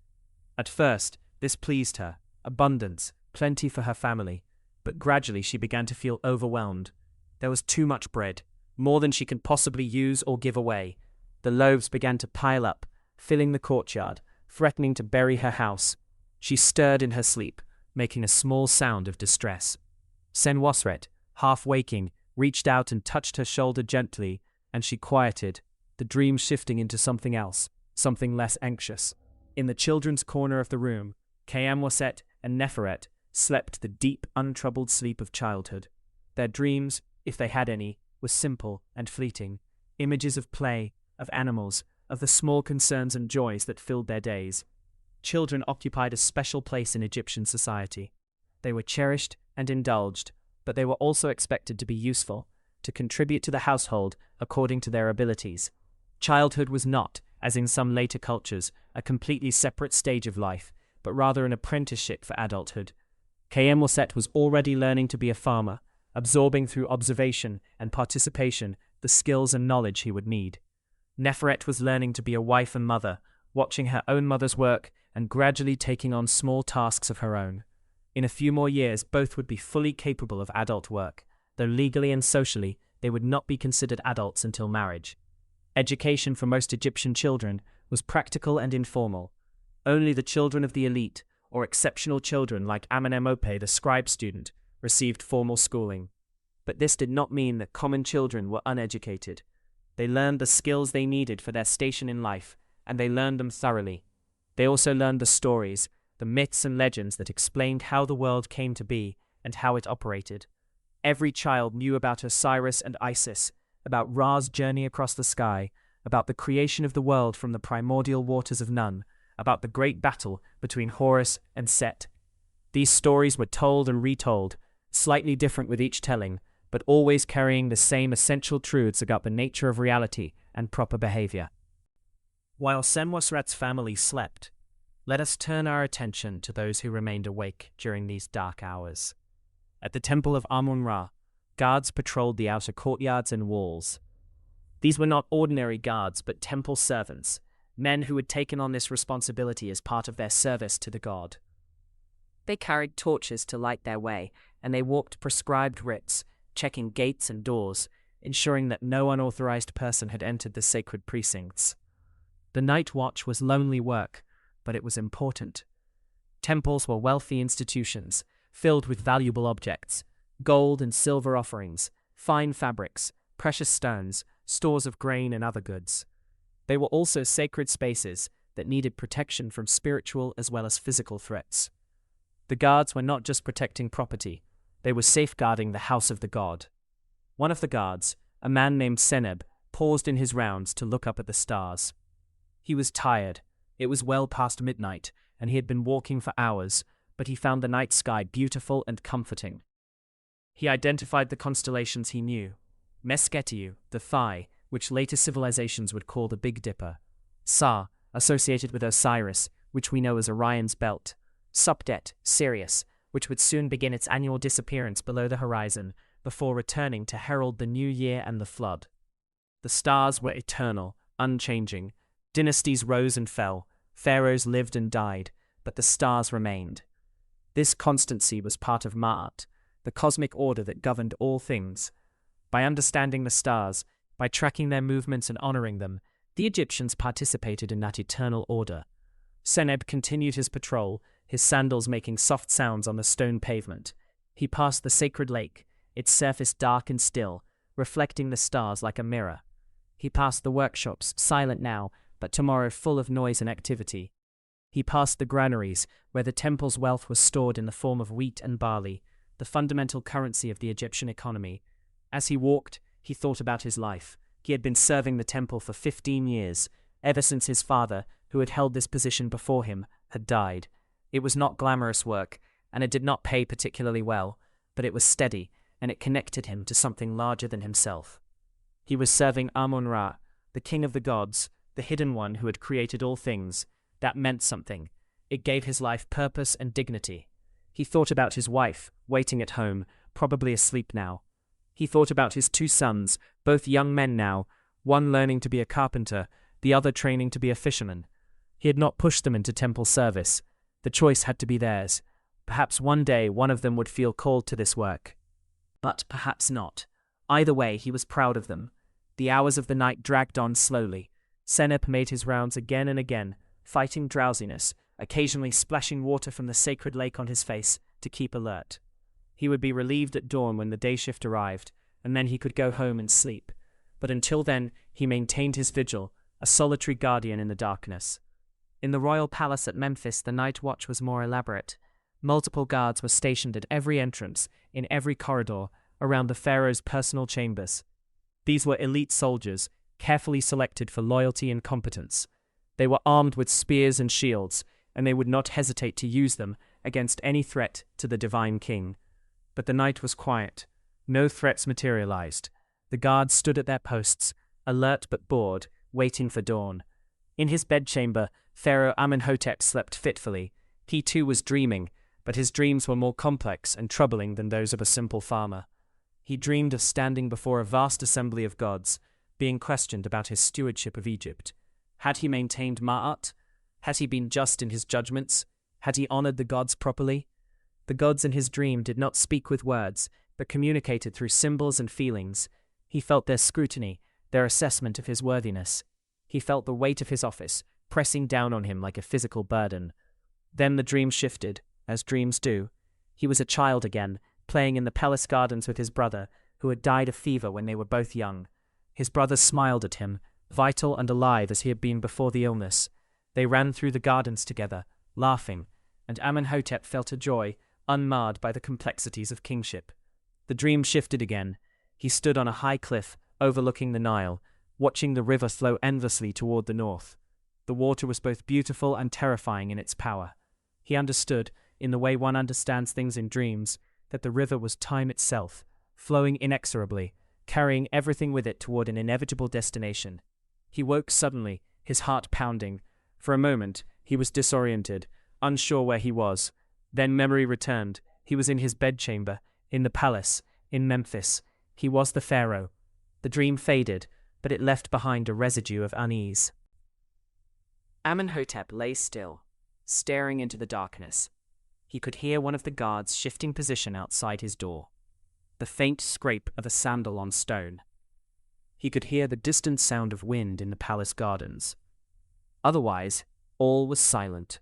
At first, this pleased her, abundance, plenty for her family, but gradually she began to feel overwhelmed. There was too much bread, more than she could possibly use or give away. The loaves began to pile up, filling the courtyard, threatening to bury her house. She stirred in her sleep, making a small sound of distress. Senwosret, half waking, reached out and touched her shoulder gently, and she quieted, the dream shifting into something else, something less anxious. In the children's corner of the room, Kayamwaset and Neferet slept the deep, untroubled sleep of childhood. Their dreams, if they had any, were simple and fleeting, images of play, of animals, of the small concerns and joys that filled their days. Children occupied a special place in Egyptian society. They were cherished and indulged, but they were also expected to be useful, to contribute to the household according to their abilities. Childhood was not, as in some later cultures, a completely separate stage of life, but rather an apprenticeship for adulthood. Kayemwaset was already learning to be a farmer, absorbing through observation and participation the skills and knowledge he would need. Neferet was learning to be a wife and mother, watching her own mother's work and gradually taking on small tasks of her own. In a few more years, both would be fully capable of adult work, though legally and socially they would not be considered adults until marriage. Education for most Egyptian children was practical and informal. Only the children of the elite, or exceptional children like Amenemope, the scribe student, received formal schooling. But this did not mean that common children were uneducated. They learned the skills they needed for their station in life, and they learned them thoroughly. They also learned the stories, the myths and legends that explained how the world came to be and how it operated. Every child knew about Osiris and Isis, about Ra's journey across the sky, about the creation of the world from the primordial waters of Nun, about the great battle between Horus and Set. These stories were told and retold, slightly different with each telling, but always carrying the same essential truths about the nature of reality and proper behavior. While Senwosret's family slept, let us turn our attention to those who remained awake during these dark hours. At the temple of Amun-Ra, guards patrolled the outer courtyards and walls. These were not ordinary guards, but temple servants, men who had taken on this responsibility as part of their service to the god. They carried torches to light their way, and they walked prescribed rites, checking gates and doors, ensuring that no unauthorized person had entered the sacred precincts. The night watch was lonely work, but it was important. Temples were wealthy institutions, filled with valuable objects, gold and silver offerings, fine fabrics, precious stones, stores of grain and other goods. They were also sacred spaces that needed protection from spiritual as well as physical threats. The guards were not just protecting property, they were safeguarding the house of the god. One of the guards, a man named Seneb, paused in his rounds to look up at the stars. He was tired. It was well past midnight, and he had been walking for hours, but he found the night sky beautiful and comforting. He identified the constellations he knew: Mesketiu, the thigh, which later civilizations would call the Big Dipper; Sa, associated with Osiris, which we know as Orion's belt; Supdet, Sirius, which would soon begin its annual disappearance below the horizon, before returning to herald the new year and the flood. The stars were eternal, unchanging. Dynasties rose and fell, pharaohs lived and died, but the stars remained. This constancy was part of Ma'at, the cosmic order that governed all things. By understanding the stars, by tracking their movements and honoring them, the Egyptians participated in that eternal order. Seneb continued his patrol, his sandals making soft sounds on the stone pavement. He passed the sacred lake, its surface dark and still, reflecting the stars like a mirror. He passed the workshops, silent now, but tomorrow full of noise and activity. He passed the granaries, where the temple's wealth was stored in the form of wheat and barley, the fundamental currency of the Egyptian economy. As he walked, he thought about his life. He had been serving the temple for 15 years, ever since his father, who had held this position before him, had died. It was not glamorous work, and it did not pay particularly well, but it was steady, and it connected him to something larger than himself. He was serving Amun-Ra, the king of the gods, the hidden one who had created all things. That meant something. It gave his life purpose and dignity. He thought about his wife, waiting at home, probably asleep now. He thought about his 2 sons, both young men now, one learning to be a carpenter, the other training to be a fisherman. He had not pushed them into temple service. The choice had to be theirs. Perhaps one day one of them would feel called to this work. But perhaps not. Either way, he was proud of them. The hours of the night dragged on slowly. Senep made his rounds again and again, fighting drowsiness, occasionally splashing water from the sacred lake on his face to keep alert. He would be relieved at dawn when the day shift arrived, and then he could go home and sleep. But until then, he maintained his vigil, a solitary guardian in the darkness. In the royal palace at Memphis, the night watch was more elaborate. Multiple guards were stationed at every entrance, in every corridor, around the pharaoh's personal chambers. These were elite soldiers, carefully selected for loyalty and competence. They were armed with spears and shields, and they would not hesitate to use them against any threat to the divine king. But the night was quiet. No threats materialized. The guards stood at their posts, alert but bored, waiting for dawn. In his bedchamber, Pharaoh Amenhotep slept fitfully. He too was dreaming, but his dreams were more complex and troubling than those of a simple farmer. He dreamed of standing before a vast assembly of gods, being questioned about his stewardship of Egypt. Had he maintained Ma'at? Had he been just in his judgments? Had he honored the gods properly? The gods in his dream did not speak with words, but communicated through symbols and feelings. He felt their scrutiny, their assessment of his worthiness. He felt the weight of his office, pressing down on him like a physical burden. Then the dream shifted, as dreams do. He was a child again, playing in the palace gardens with his brother, who had died of fever when they were both young. His brother smiled at him, vital and alive as he had been before the illness. They ran through the gardens together, laughing, and Amenhotep felt a joy, unmarred by the complexities of kingship. The dream shifted again. He stood on a high cliff, overlooking the Nile, watching the river flow endlessly toward the north. The water was both beautiful and terrifying in its power. He understood, in the way one understands things in dreams, that the river was time itself, flowing inexorably, carrying everything with it toward an inevitable destination. He woke suddenly, his heart pounding. For a moment, he was disoriented, unsure where he was. Then memory returned. He was in his bedchamber, in the palace, in Memphis. He was the pharaoh. The dream faded, but it left behind a residue of unease. Amenhotep lay still, staring into the darkness. He could hear one of the guards shifting position outside his door, the faint scrape of a sandal on stone. He could hear the distant sound of wind in the palace gardens. Otherwise, all was silent.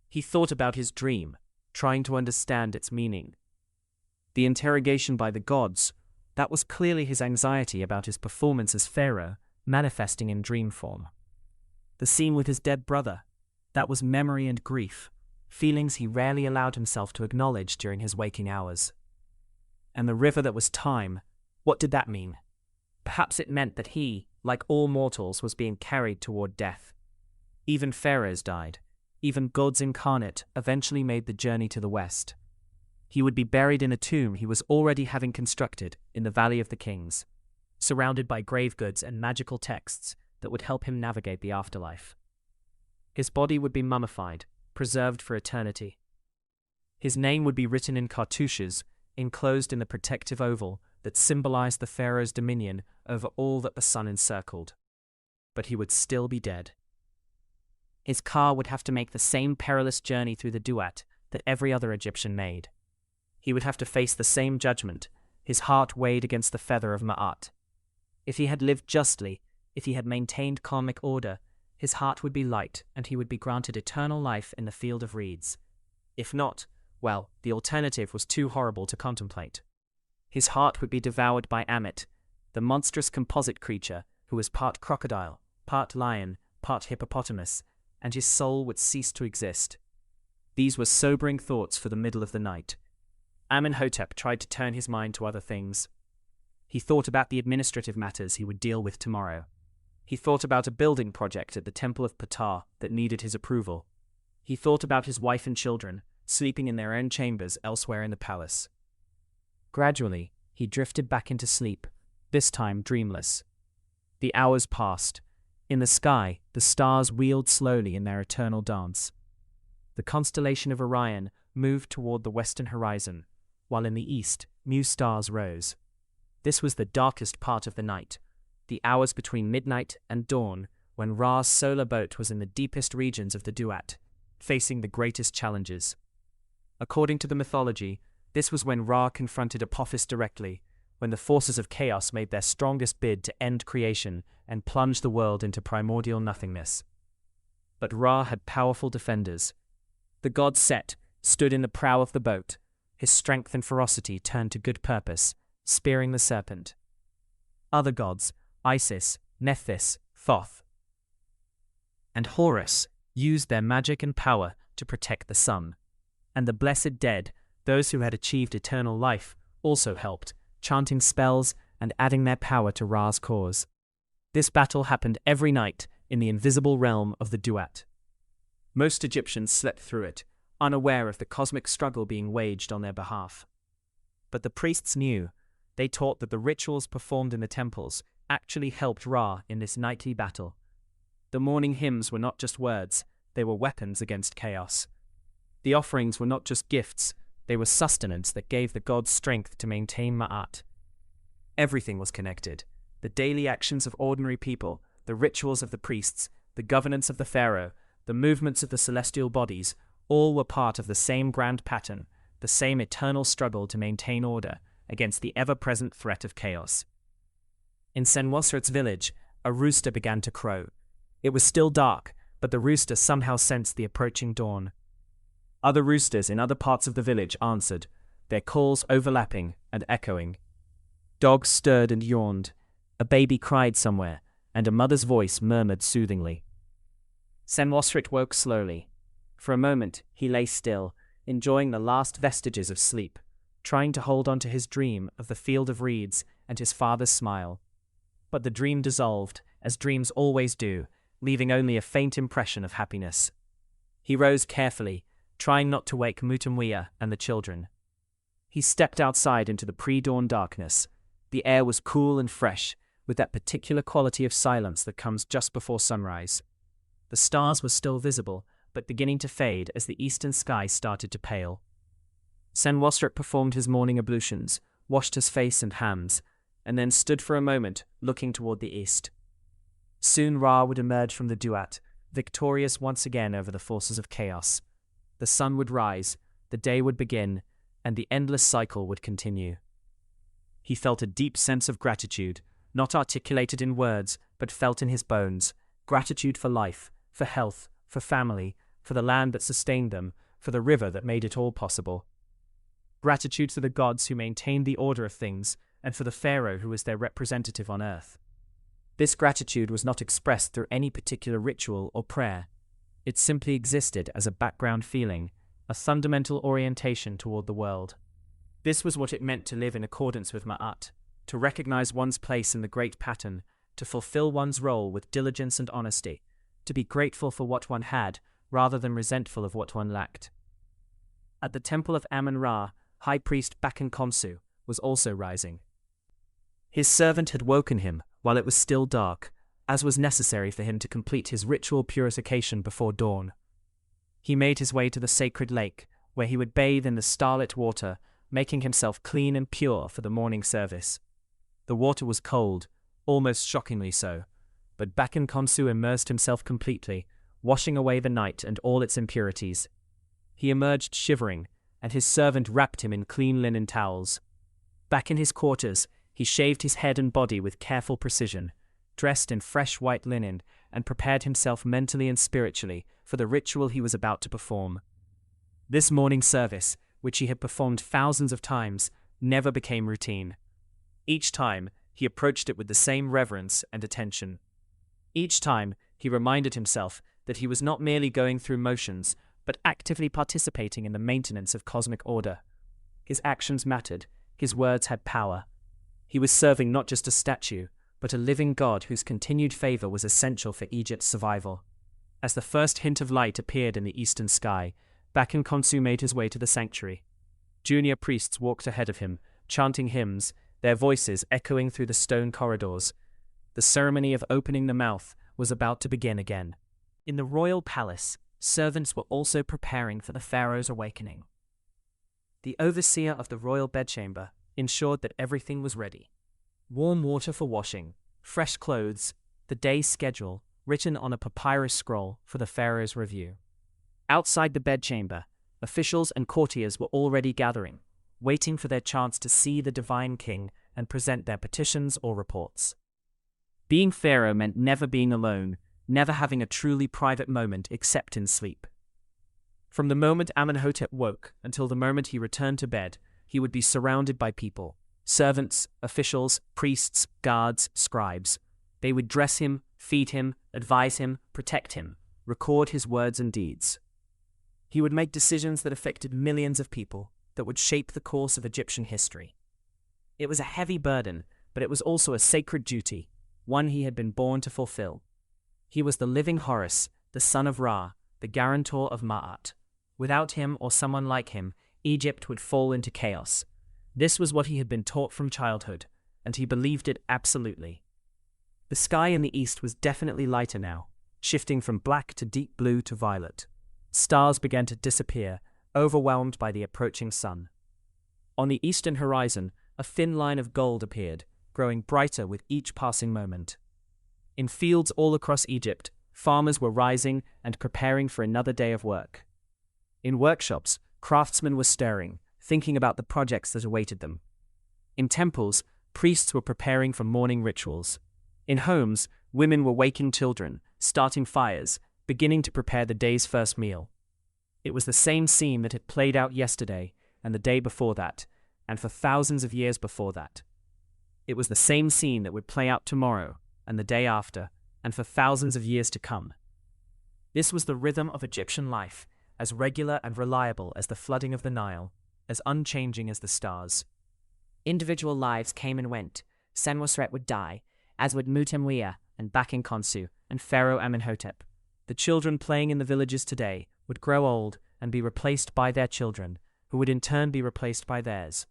He thought about his dream, trying to understand its meaning. The interrogation by the gods, that was clearly his anxiety about his performance as pharaoh, manifesting in dream form. The scene with his dead brother, that was memory and grief, feelings he rarely allowed himself to acknowledge during his waking hours. And the river that was time, what did that mean? Perhaps it meant that he, like all mortals, was being carried toward death. Even pharaohs died. Even gods incarnate eventually made the journey to the west. He would be buried in a tomb he was already having constructed in the Valley of the Kings, surrounded by grave goods and magical texts that would help him navigate the afterlife. His body would be mummified, preserved for eternity. His name would be written in cartouches, enclosed in the protective oval that symbolized the pharaoh's dominion over all that the sun encircled. But he would still be dead. His car would have to make the same perilous journey through the Duat that every other Egyptian made. He would have to face the same judgment, his heart weighed against the feather of Ma'at. If he had lived justly, if he had maintained karmic order, his heart would be light and he would be granted eternal life in the field of reeds. If not, well, the alternative was too horrible to contemplate. His heart would be devoured by Ammit, the monstrous composite creature who was part crocodile, part lion, part hippopotamus, and his soul would cease to exist. These were sobering thoughts for the middle of the night. Amenhotep tried to turn his mind to other things. He thought about the administrative matters he would deal with tomorrow. He thought about a building project at the Temple of Ptah that needed his approval. He thought about his wife and children, sleeping in their own chambers elsewhere in the palace. Gradually, he drifted back into sleep, this time dreamless. The hours passed. In the sky, the stars wheeled slowly in their eternal dance. The constellation of Orion moved toward the western horizon, while in the east, new stars rose. This was the darkest part of the night, the hours between midnight and dawn, when Ra's solar boat was in the deepest regions of the Duat, facing the greatest challenges. According to the mythology, this was when Ra confronted Apophis directly, when the forces of chaos made their strongest bid to end creation and plunge the world into primordial nothingness. But Ra had powerful defenders. The god Set stood in the prow of the boat, his strength and ferocity turned to good purpose, spearing the serpent. Other gods, Isis, Nephthys, Thoth, and Horus, used their magic and power to protect the sun. And the blessed dead, those who had achieved eternal life, also helped, chanting spells and adding their power to Ra's cause. This battle happened every night in the invisible realm of the Duat. Most Egyptians slept through it, unaware of the cosmic struggle being waged on their behalf. But the priests knew. They taught that the rituals performed in the temples actually helped Ra in this nightly battle. The morning hymns were not just words, they were weapons against chaos. The offerings were not just gifts, they were sustenance that gave the gods strength to maintain Ma'at. Everything was connected. The daily actions of ordinary people, the rituals of the priests, the governance of the pharaoh, the movements of the celestial bodies, all were part of the same grand pattern, the same eternal struggle to maintain order against the ever-present threat of chaos. In Senwosret's village, a rooster began to crow. It was still dark, but the rooster somehow sensed the approaching dawn. Other roosters in other parts of the village answered, their calls overlapping and echoing. Dogs stirred and yawned. A baby cried somewhere, and a mother's voice murmured soothingly. Senwosret woke slowly. For a moment, he lay still, enjoying the last vestiges of sleep, trying to hold on to his dream of the field of reeds and his father's smile. But the dream dissolved, as dreams always do, leaving only a faint impression of happiness. He rose carefully, trying not to wake Mutamwia and the children. He stepped outside into the pre-dawn darkness. The air was cool and fresh, with that particular quality of silence that comes just before sunrise. The stars were still visible, but beginning to fade as the eastern sky started to pale. Senwosret performed his morning ablutions, washed his face and hands, and then stood for a moment, looking toward the east. Soon Ra would emerge from the Duat, victorious once again over the forces of chaos. The sun would rise, the day would begin, and the endless cycle would continue. He felt a deep sense of gratitude, not articulated in words, but felt in his bones. Gratitude for life, for health, for family, for the land that sustained them, for the river that made it all possible. Gratitude to the gods who maintained the order of things, and for the pharaoh who was their representative on earth. This gratitude was not expressed through any particular ritual or prayer. It simply existed as a background feeling, a fundamental orientation toward the world. This was what it meant to live in accordance with Ma'at, to recognize one's place in the great pattern, to fulfill one's role with diligence and honesty, to be grateful for what one had, rather than resentful of what one lacked. At the temple of Amun-Ra, High Priest Bakan Khonsu was also rising. His servant had woken him while it was still dark, as was necessary for him to complete his ritual purification before dawn. He made his way to the sacred lake, where he would bathe in the starlit water, making himself clean and pure for the morning service. The water was cold, almost shockingly so, but Bakan Khonsu immersed himself completely, washing away the night and all its impurities. He emerged shivering, and his servant wrapped him in clean linen towels. Back in his quarters, he shaved his head and body with careful precision, dressed in fresh white linen, and prepared himself mentally and spiritually for the ritual he was about to perform. This morning service, which he had performed thousands of times, never became routine. Each time, he approached it with the same reverence and attention. Each time, he reminded himself that he was not merely going through motions, but actively participating in the maintenance of cosmic order. His actions mattered, his words had power. He was serving not just a statue, but a living God whose continued favor was essential for Egypt's survival. As the first hint of light appeared in the eastern sky, Bakan Khonsu made his way to the sanctuary. Junior priests walked ahead of him, chanting hymns, their voices echoing through the stone corridors. The ceremony of opening the mouth was about to begin again. In the royal palace, servants were also preparing for the pharaoh's awakening. The overseer of the royal bedchamber ensured that everything was ready. Warm water for washing, fresh clothes, the day's schedule written on a papyrus scroll for the pharaoh's review. Outside the bedchamber, officials and courtiers were already gathering, waiting for their chance to see the divine king and present their petitions or reports. Being pharaoh meant never being alone, never having a truly private moment except in sleep. From the moment Amenhotep woke until the moment he returned to bed, he would be surrounded by people, servants, officials, priests, guards, scribes. They would dress him, feed him, advise him, protect him, record his words and deeds. He would make decisions that affected millions of people, that would shape the course of Egyptian history. It was a heavy burden, but it was also a sacred duty, one he had been born to fulfill. He was the living Horus, the son of Ra, the guarantor of Ma'at. Without him or someone like him, Egypt would fall into chaos. This was what he had been taught from childhood, and he believed it absolutely. The sky in the east was definitely lighter now, shifting from black to deep blue to violet. Stars began to disappear, overwhelmed by the approaching sun. On the eastern horizon, a thin line of gold appeared, growing brighter with each passing moment. In fields all across Egypt, farmers were rising and preparing for another day of work. In workshops, craftsmen were stirring, thinking about the projects that awaited them. In temples, priests were preparing for morning rituals. In homes, women were waking children, starting fires, beginning to prepare the day's first meal. It was the same scene that had played out yesterday and the day before that, and for thousands of years before that. It was the same scene that would play out tomorrow and the day after, and for thousands of years to come. This was the rhythm of Egyptian life, as regular and reliable as the flooding of the Nile, as unchanging as the stars. Individual lives came and went. Senwosret would die, as would Mutemwea and Bakinkonsu and Pharaoh Amenhotep. The children playing in the villages today would grow old and be replaced by their children, who would in turn be replaced by theirs.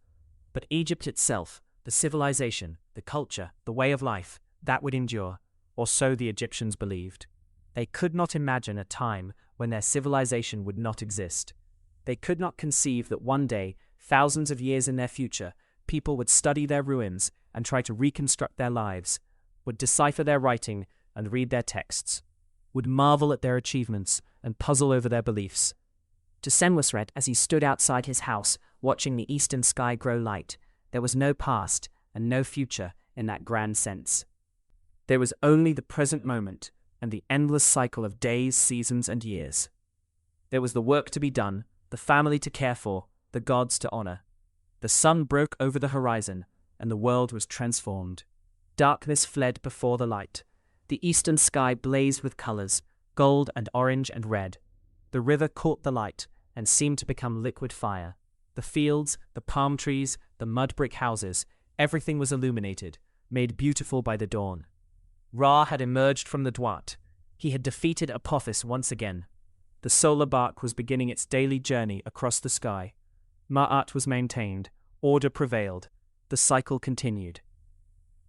But Egypt itself, the civilization, the culture, the way of life, that would endure, or so the Egyptians believed. They could not imagine a time when their civilization would not exist. They could not conceive that one day, thousands of years in their future, people would study their ruins and try to reconstruct their lives, would decipher their writing and read their texts, would marvel at their achievements and puzzle over their beliefs. To Senwosret, as he stood outside his house, watching the eastern sky grow light, there was no past and no future in that grand sense. There was only the present moment and the endless cycle of days, seasons, and years. There was the work to be done, the family to care for, the gods to honor. The sun broke over the horizon, and the world was transformed. Darkness fled before the light. The eastern sky blazed with colors, gold and orange and red. The river caught the light and seemed to become liquid fire. The fields, the palm trees, the mud brick houses, everything was illuminated, made beautiful by the dawn. Ra had emerged from the Duat. He had defeated Apophis once again. The solar bark was beginning its daily journey across the sky. Ma'at was maintained, order prevailed, the cycle continued.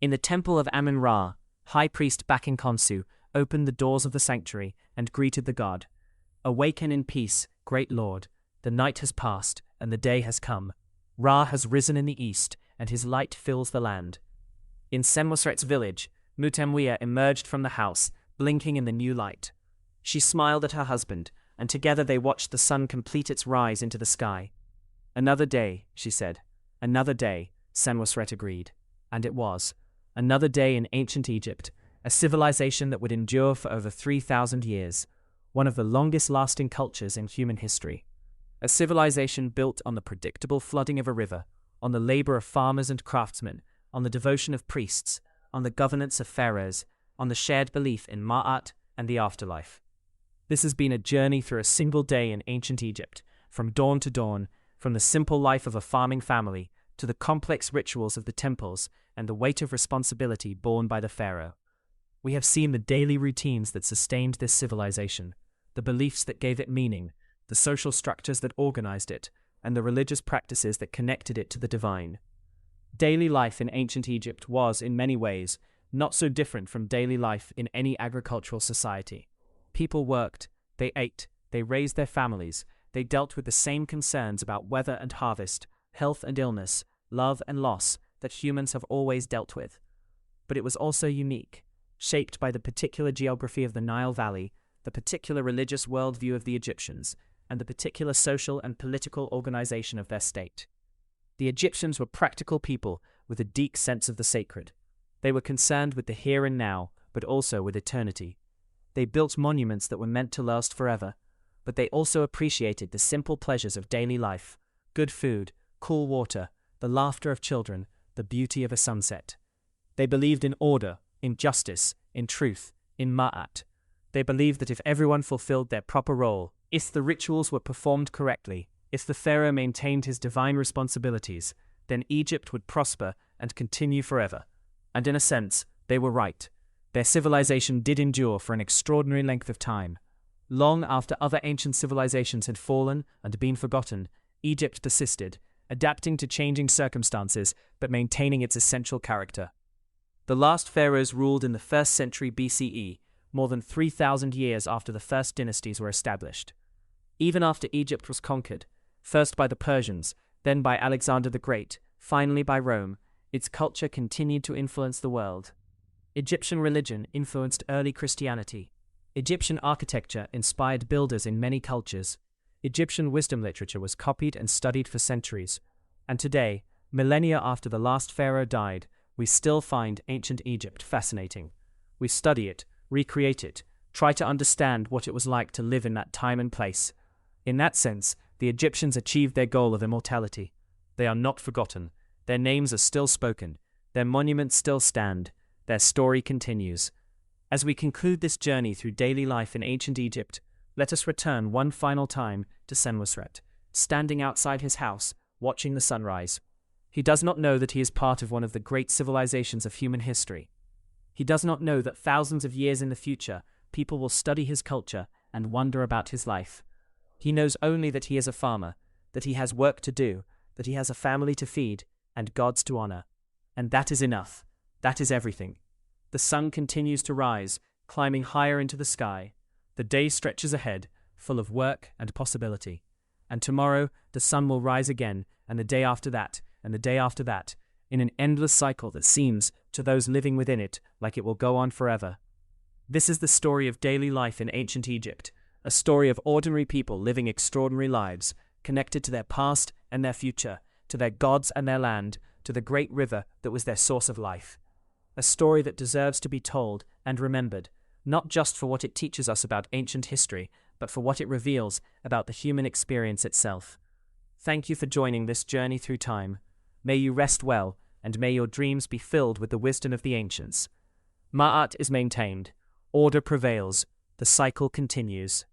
In the temple of Amun-Ra, High Priest Bakinkonsu opened the doors of the sanctuary and greeted the god. Awaken in peace, great lord. The night has passed, and the day has come. Ra has risen in the east, and his light fills the land. In Senwosret's village, Mutemwea emerged from the house, blinking in the new light. She smiled at her husband, and together they watched the sun complete its rise into the sky. Another day, she said. Another day, Senwosret agreed. And it was. Another day in ancient Egypt, a civilization that would endure for over 3,000 years, one of the longest-lasting cultures in human history. A civilization built on the predictable flooding of a river, on the labor of farmers and craftsmen, on the devotion of priests, on the governance of pharaohs, on the shared belief in Ma'at and the afterlife. This has been a journey through a single day in ancient Egypt, from dawn to dawn, from the simple life of a farming family to the complex rituals of the temples and the weight of responsibility borne by the pharaoh. We have seen the daily routines that sustained this civilization, the beliefs that gave it meaning, the social structures that organized it, and the religious practices that connected it to the divine. Daily life in ancient Egypt was, in many ways, not so different from daily life in any agricultural society. People worked, they ate, they raised their families, they dealt with the same concerns about weather and harvest, health and illness, love and loss that humans have always dealt with. But it was also unique, shaped by the particular geography of the Nile Valley, the particular religious worldview of the Egyptians, and the particular social and political organization of their state. The Egyptians were practical people with a deep sense of the sacred. They were concerned with the here and now, but also with eternity. They built monuments that were meant to last forever, but they also appreciated the simple pleasures of daily life: good food, cool water, the laughter of children, the beauty of a sunset. They believed in order, in justice, in truth, in ma'at. They believed that if everyone fulfilled their proper role, if the rituals were performed correctly, if the pharaoh maintained his divine responsibilities, then Egypt would prosper and continue forever. And in a sense, they were right. Their civilization did endure for an extraordinary length of time. Long after other ancient civilizations had fallen and been forgotten, Egypt persisted, adapting to changing circumstances but maintaining its essential character. The last pharaohs ruled in the 1st century BCE, more than 3,000 years after the first dynasties were established. Even after Egypt was conquered, first by the Persians, then by Alexander the Great, finally by Rome, its culture continued to influence the world. Egyptian religion influenced early Christianity. Egyptian architecture inspired builders in many cultures. Egyptian wisdom literature was copied and studied for centuries. And today, millennia after the last pharaoh died, we still find ancient Egypt fascinating. We study it, recreate it, try to understand what it was like to live in that time and place. In that sense, the Egyptians achieved their goal of immortality. They are not forgotten. Their names are still spoken. Their monuments still stand. Their story continues. As we conclude this journey through daily life in ancient Egypt, let us return one final time to Senwosret, standing outside his house, watching the sunrise. He does not know that he is part of one of the great civilizations of human history. He does not know that thousands of years in the future, people will study his culture and wonder about his life. He knows only that he is a farmer, that he has work to do, that he has a family to feed, and gods to honor. And that is enough. That is everything. The sun continues to rise, climbing higher into the sky. The day stretches ahead, full of work and possibility. And tomorrow, the sun will rise again, and the day after that, and the day after that, in an endless cycle that seems, to those living within it, like it will go on forever. This is the story of daily life in ancient Egypt, a story of ordinary people living extraordinary lives, connected to their past and their future, to their gods and their land, to the great river that was their source of life. A story that deserves to be told and remembered, not just for what it teaches us about ancient history, but for what it reveals about the human experience itself. Thank you for joining this journey through time. May you rest well, and may your dreams be filled with the wisdom of the ancients. Ma'at is maintained. Order prevails. The cycle continues.